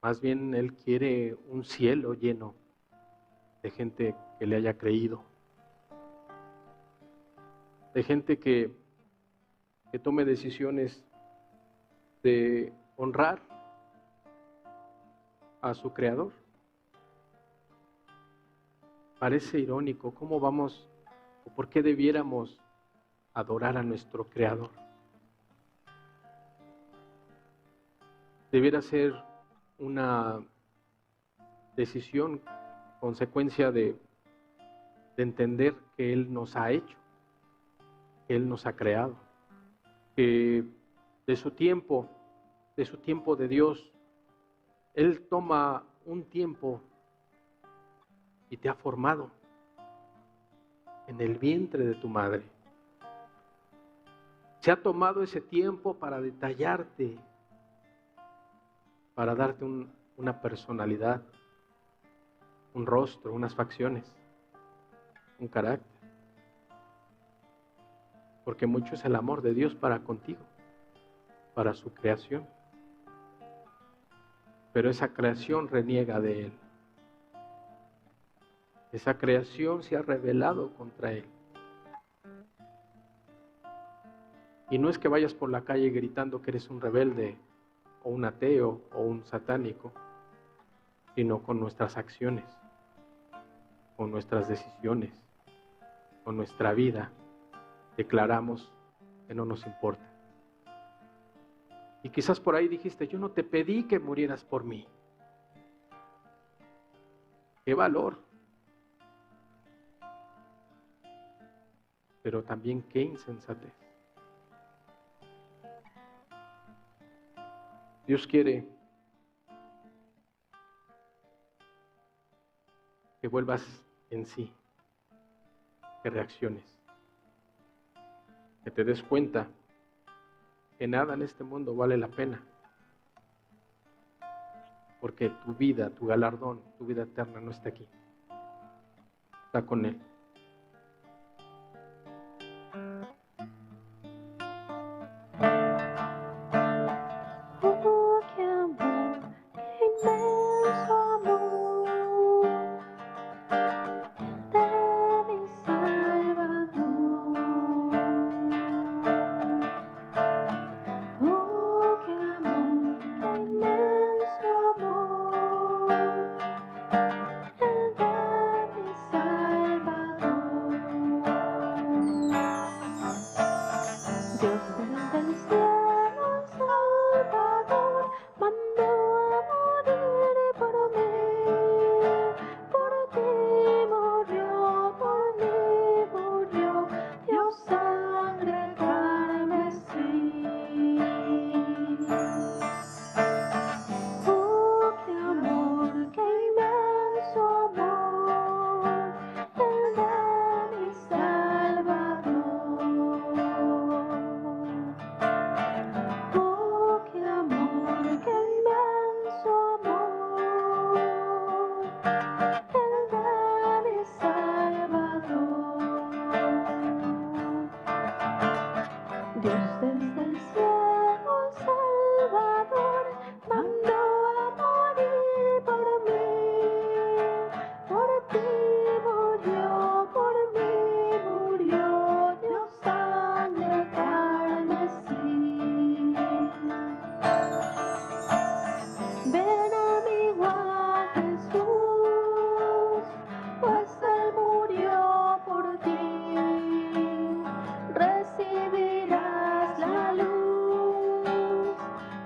Speaker 1: Más bien Él quiere un cielo lleno de gente que le haya creído. De gente que tome decisiones de honrar a su Creador. Parece irónico, ¿cómo vamos o por qué debiéramos adorar a nuestro Creador? Debiera ser una decisión, consecuencia de entender que Él nos ha hecho, que Él nos ha creado, que de su tiempo de Dios, Él toma un tiempo y te ha formado en el vientre de tu madre. Se ha tomado ese tiempo para detallarte, para darte una personalidad, un rostro, unas facciones, un carácter. Porque mucho es el amor de Dios para contigo, para su creación. Pero esa creación reniega de Él. Esa creación se ha rebelado contra Él. Y no es que vayas por la calle gritando que eres un rebelde, o un ateo, o un satánico, sino con nuestras acciones, con nuestras decisiones, con nuestra vida. declaramos que no nos importa. Y quizás por ahí dijiste, yo no te pedí que murieras por mí. ¡Qué valor! Pero también qué insensatez. Dios quiere que vuelvas en sí, que reacciones, que te des cuenta que nada en este mundo vale la pena, porque tu vida, tu galardón, tu vida eterna no está aquí, está con Él.
Speaker 2: Oh, qué amor, qué inmenso amor de mi Salvador. Oh, qué amor, qué inmenso amor el de mi Salvador. Dios desde el cielo, Salvador, mandó a morir por mí. Por ti murió, por mí murió, dio sangre carmesí. Oh, qué amor, qué inmenso amor, el de mi Salvador. Oh, qué amor, qué inmenso amor, el de mi Salvador. Dios desde el cielo, Salvador, mandó a morir por mí. Por ti murió, por mí murió, dio sangre carmesí. Ven amigo a Jesús, pues Él murió por ti. Recibirás la luz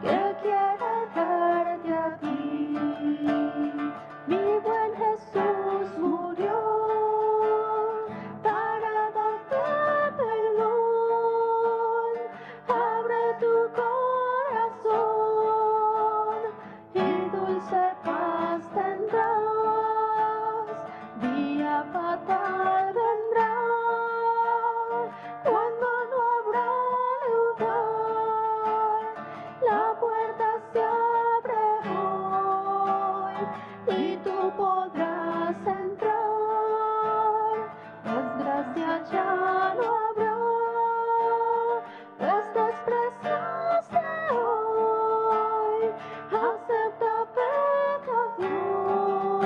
Speaker 2: que quiere darte a ti. Mi buen Jesús murió para darte perdón. Abre tu corazón y dulce paz tendrás. Día fatal vendrá cuando no habrá lugar. La puerta se abre hoy y tú podrás entrar. Desgracia ya no habrá. Pues despreciaste hoy, acepta pecador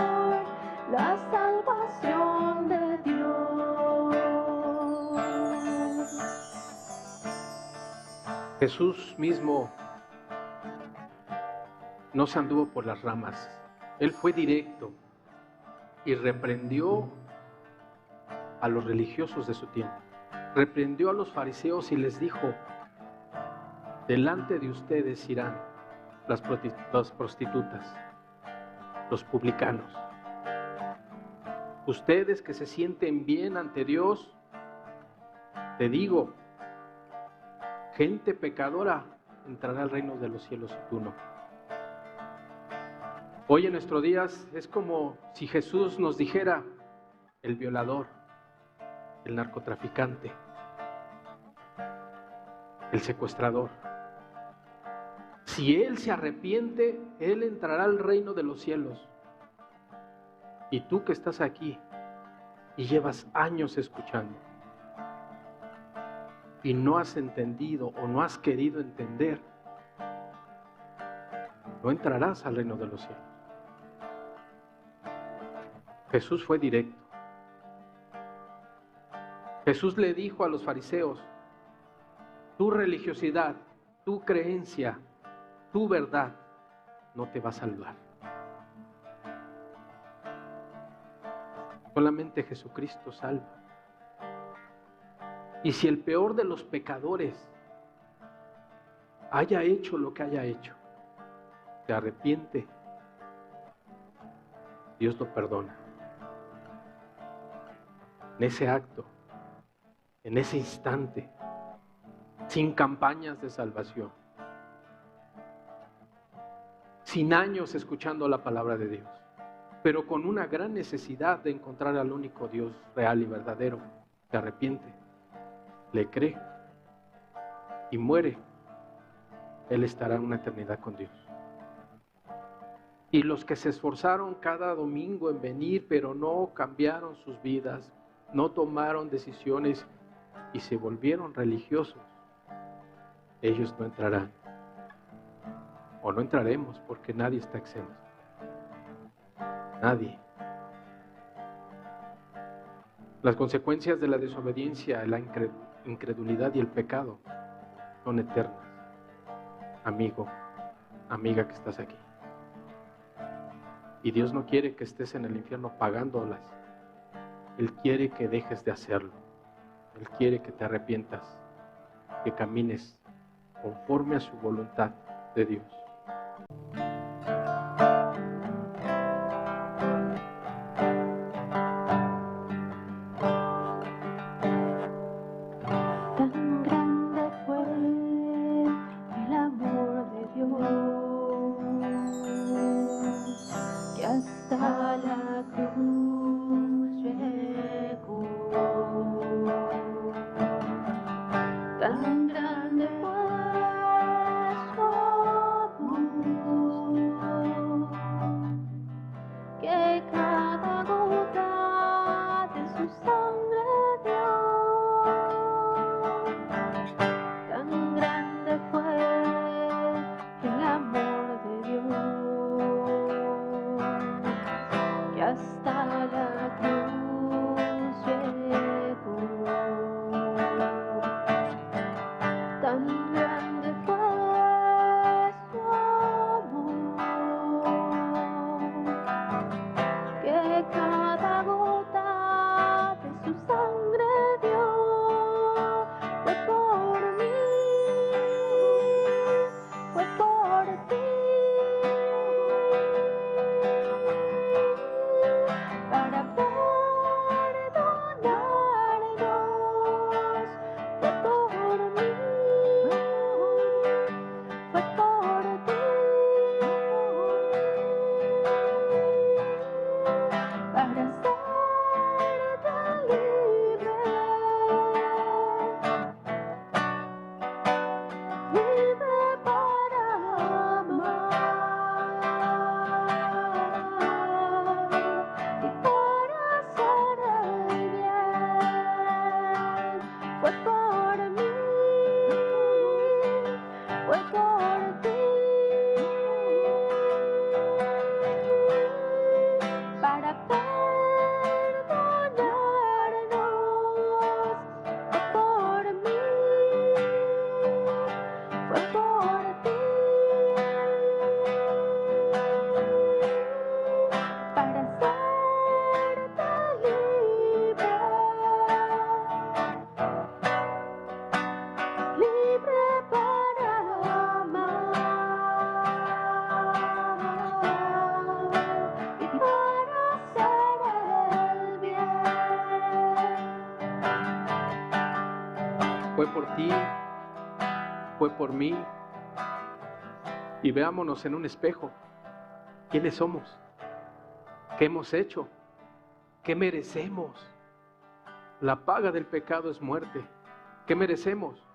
Speaker 2: la salvación de Dios.
Speaker 1: Jesús mismo no se anduvo por las ramas. Él fue directo y reprendió a los religiosos de su tiempo. Reprendió a los fariseos y les dijo, delante de ustedes irán las prostitutas, los publicanos. Ustedes que se sienten bien ante Dios, te digo, gente pecadora entrará al reino de los cielos y tú no. Hoy en nuestros días es como si Jesús nos dijera, el violador, el narcotraficante, el secuestrador, si él se arrepiente, él entrará al reino de los cielos. Y tú que estás aquí y llevas años escuchando y no has entendido o no has querido entender, no entrarás al reino de los cielos. Jesús fue directo. Jesús le dijo a los fariseos, tu religiosidad, tu creencia, tu verdad no te va a salvar. Solamente Jesucristo salva. Y si el peor de los pecadores haya hecho lo que haya hecho, se arrepiente, Dios lo perdona. En ese acto, en ese instante, sin campañas de salvación, sin años escuchando la palabra de Dios, pero con una gran necesidad de encontrar al único Dios real y verdadero, se arrepiente, le cree y muere, él estará una eternidad con Dios. Y los que se esforzaron cada domingo en venir, pero no cambiaron sus vidas, no tomaron decisiones y se volvieron religiosos, ellos no entrarán. O no entraremos, porque nadie está exento. Nadie. Las consecuencias de la desobediencia, la incredulidad y el pecado son eternas. Amigo, amiga que estás aquí. Y Dios no quiere que estés en el infierno pagándolas. Él quiere que dejes de hacerlo. Él quiere que te arrepientas, que camines conforme a su voluntad de Dios.
Speaker 2: Tan grande fue el amor de Dios que hasta la cruz llegó. Tan grande fue su amor que cada gota de su sangre dio. Tan grande fue el amor de Dios que hasta la cruz llegó. Tan grande fue su amor que cada gota de su sangre dio. Fue por mí, fue por ti, para perdonarnos. Fue por mí, fue por ti, para hacerte libre, libre para amar y para hacer el bien. Fue por mí, fue por ti, para perdonarnos. Fue por mí, fue por ti, para hacerte libre, libre para amar y para hacer el bien.
Speaker 1: Fue por ti, fue por mí. Y veámonos en un espejo. ¿Quiénes somos? ¿Qué hemos hecho? ¿Qué merecemos? La paga del pecado es muerte. ¿Qué merecemos?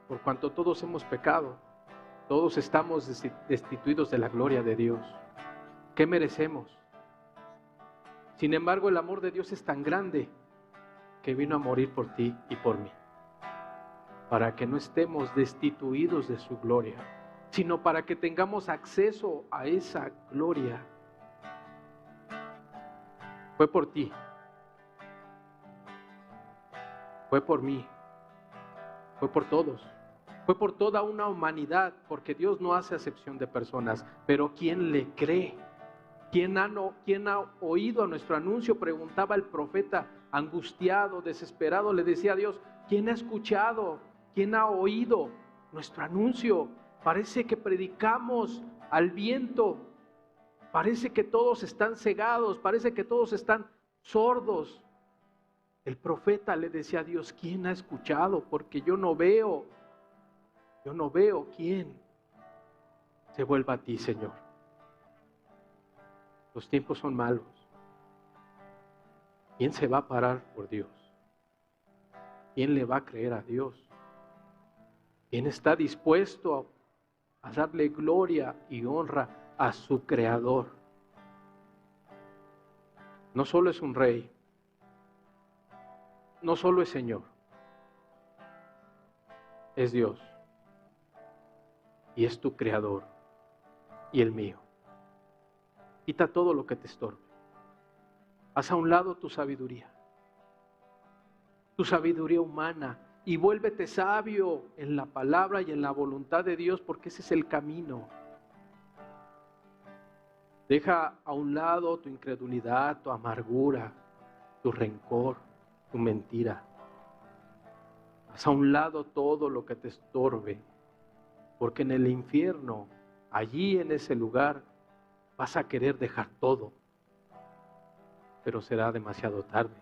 Speaker 1: Por cuanto todos hemos pecado, todos estamos destituidos de la gloria de Dios. ¿Qué merecemos? Sin embargo, el amor de Dios es tan grande que vino a morir por ti y por mí, para que no estemos destituidos de su gloria, sino para que tengamos acceso a esa gloria. Fue por ti, fue por mí, fue por todos, fue por toda una humanidad, porque Dios no hace acepción de personas, pero quien le cree ¿Quién ha oído nuestro anuncio?, preguntaba el profeta, angustiado, desesperado. Le decía a Dios: ¿quién ha escuchado? ¿Quién ha oído nuestro anuncio? Parece que predicamos al viento. Parece que todos están cegados, parece que todos están sordos. El profeta le decía a Dios: ¿quién ha escuchado? Porque yo no veo quién se vuelva a ti, Señor. Los tiempos son malos. ¿Quién se va a parar por Dios? ¿Quién le va a creer a Dios? ¿Quién está dispuesto a darle gloria y honra a su Creador? No solo es un rey, no solo es Señor, es Dios y es tu Creador y el mío. Quita todo lo que te estorbe. Haz a un lado tu sabiduría humana, y vuélvete sabio en la palabra y en la voluntad de Dios, porque ese es el camino. Deja a un lado tu incredulidad, tu amargura, tu rencor, tu mentira. Haz a un lado todo lo que te estorbe, porque en el infierno, allí en ese lugar, vas a querer dejar todo, pero será demasiado tarde.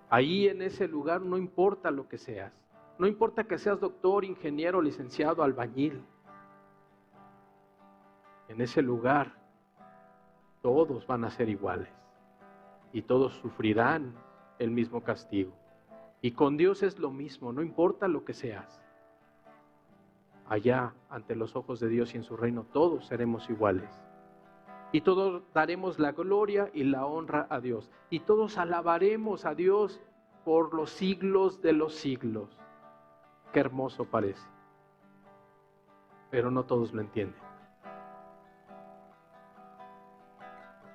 Speaker 1: Ahí en ese lugar no importa lo que seas, no importa que seas doctor, ingeniero, licenciado, albañil. En ese lugar todos van a ser iguales y todos sufrirán el mismo castigo. Y con Dios es lo mismo, no importa lo que seas. Allá, ante los ojos de Dios y en su reino, todos seremos iguales. Y todos daremos la gloria y la honra a Dios. Y todos alabaremos a Dios por los siglos de los siglos. Qué hermoso parece. Pero no todos lo entienden.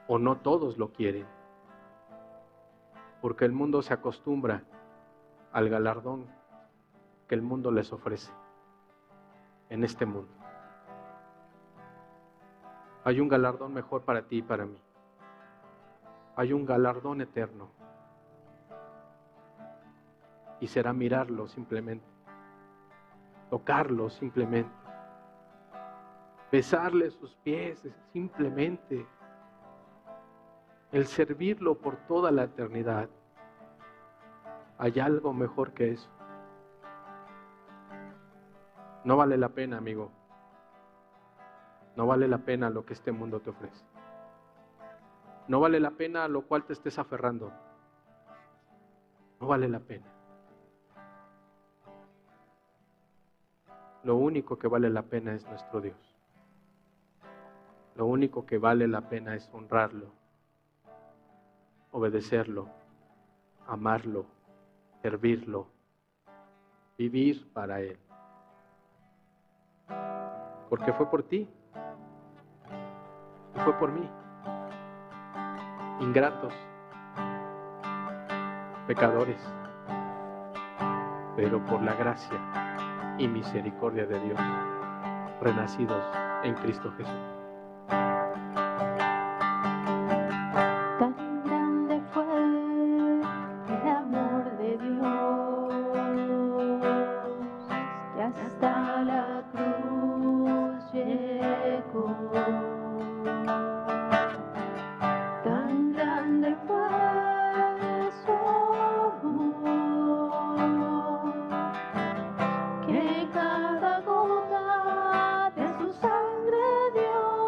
Speaker 1: O no todos lo quieren. Porque el mundo se acostumbra al galardón que el mundo les ofrece en este mundo. Hay un galardón mejor para ti y para mí. Hay un galardón eterno. Y será mirarlo simplemente, tocarlo simplemente, besarle sus pies simplemente, el servirlo por toda la eternidad. ¿Hay algo mejor que eso? No vale la pena, amigo. No vale la pena lo que este mundo te ofrece. No vale la pena a lo cual te estés aferrando. No vale la pena. Lo único que vale la pena es nuestro Dios. Lo único que vale la pena es honrarlo, obedecerlo, amarlo, servirlo, vivir para Él. Porque fue por ti. Y fue por mí. Ingratos, pecadores, pero por la gracia y misericordia de Dios, renacidos en Cristo Jesús.
Speaker 2: Tan grande fue el amor de Dios, que hasta la cruz llegó. Tan grande fue su amor, que cada gota de su sangre dio.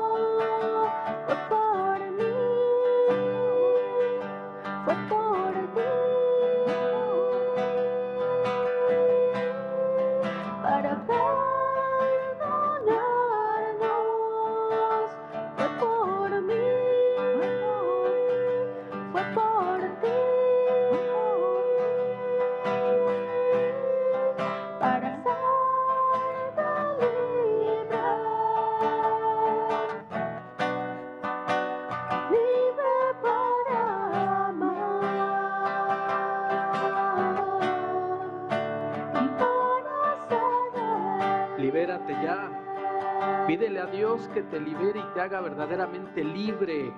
Speaker 1: Pídele a Dios que te libere y te haga verdaderamente libre,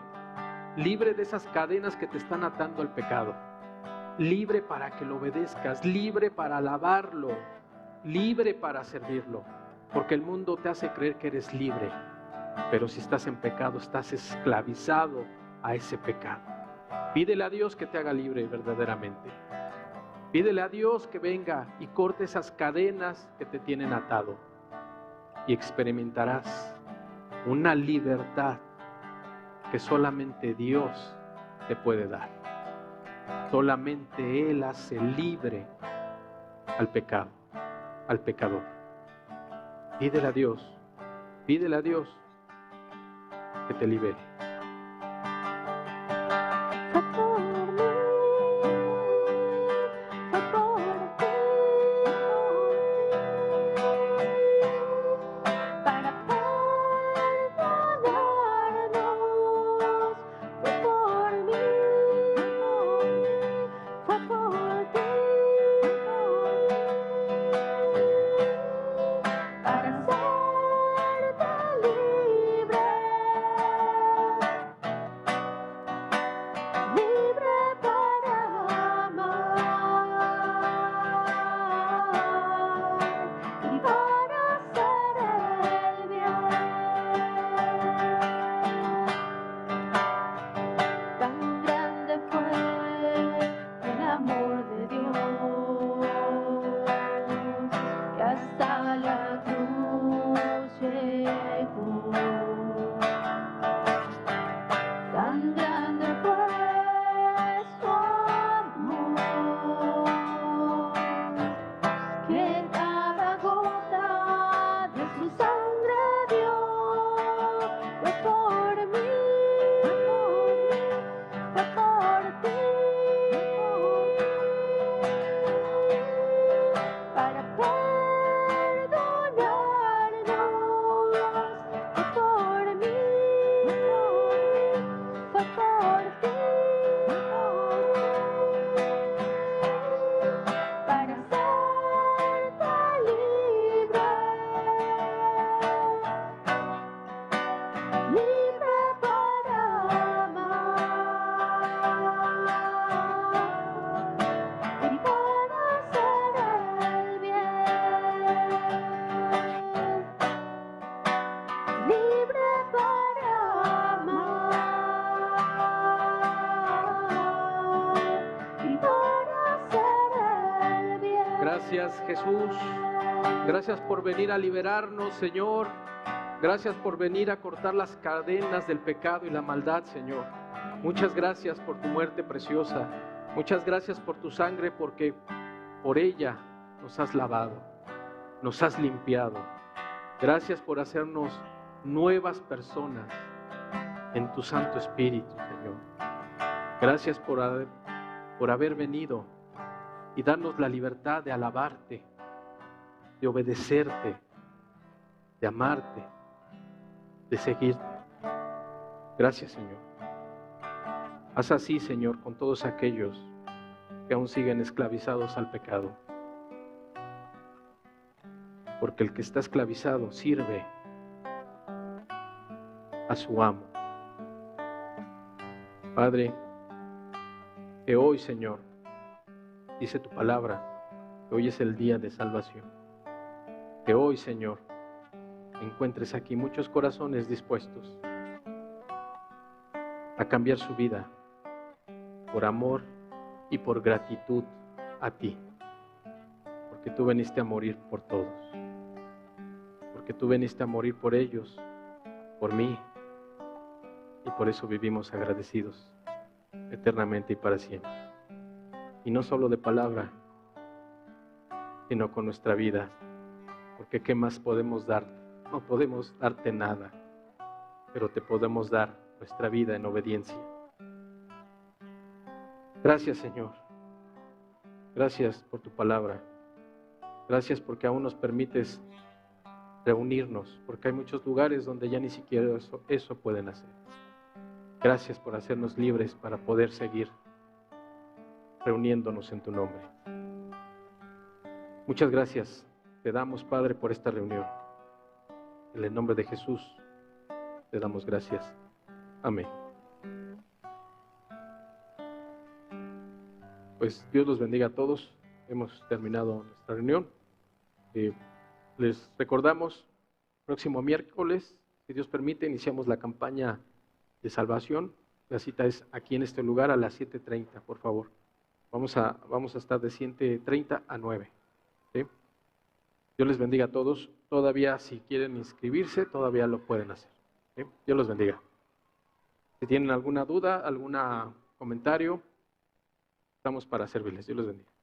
Speaker 1: libre de esas cadenas que te están atando al pecado, libre para que lo obedezcas, libre para alabarlo, libre para servirlo, porque el mundo te hace creer que eres libre, pero si estás en pecado, estás esclavizado a ese pecado. Pídele a Dios que te haga libre verdaderamente. Pídele a Dios que venga y corte esas cadenas que te tienen atado y experimentarás una libertad que solamente Dios te puede dar. Solamente Él hace libre al pecado, al pecador. Pídele a Dios que te libere.
Speaker 2: Fue por mí, fue por ti, para perdonarnos. Fue por mí, fue por ti, para hacerte libre, libre para amar y para hacer el bien. Tan grande fue el amor de Dios que hasta la cruz llegó. Tan grande fue su amor que cada gota de su sangre dio. Fue por mí, fue por ti, para perdonarnos. Fue por mí, fue por ti, para hacerte libre, libre para amar y para hacer el bien. Libre para amar y para hacer el bien.
Speaker 1: Gracias, Jesús. Gracias por venir a liberarnos, Señor. Gracias por venir a cortar las cadenas del pecado y la maldad, Señor. Muchas gracias por tu muerte preciosa. Muchas gracias por tu sangre, porque por ella nos has lavado, nos has limpiado. Gracias por hacernos nuevas personas en tu Santo Espíritu, Señor. Gracias por haber venido y darnos la libertad de alabarte, de obedecerte, de amarte, de seguirte. Gracias, Señor. Haz así, Señor, con todos aquellos que aún siguen esclavizados al pecado. Porque el que está esclavizado sirve a su amo. Padre, que hoy, Señor, dice tu palabra, que hoy es el día de salvación. Que hoy, Señor, encuentres aquí muchos corazones dispuestos a cambiar su vida por amor y por gratitud a ti. Porque tú veniste a morir por todos. Porque tú veniste a morir por ellos, por mí. Y por eso vivimos agradecidos eternamente y para siempre. Y no solo de palabra, sino con nuestra vida. Porque ¿qué más podemos dar? No podemos darte nada, pero te podemos dar nuestra vida en obediencia. Gracias, Señor. Gracias por tu palabra. Gracias porque aún nos permites reunirnos, porque hay muchos lugares donde ya ni siquiera eso pueden hacer. Gracias por hacernos libres para poder seguir reuniéndonos en tu nombre. Muchas gracias te damos, Padre, por esta reunión. En el nombre de Jesús te damos gracias. Amén. Pues Dios los bendiga a todos. Hemos terminado nuestra reunión. Les recordamos, próximo miércoles, si Dios permite, iniciamos la campaña de salvación. La cita es aquí en este lugar a las 7:30, por favor. Vamos a estar de 7:30 a 9. ¿Sí? Dios les bendiga a todos. Todavía, si quieren inscribirse, todavía lo pueden hacer. ¿Sí? Dios los bendiga. Si tienen alguna duda, algún comentario, estamos para servirles. Dios los bendiga.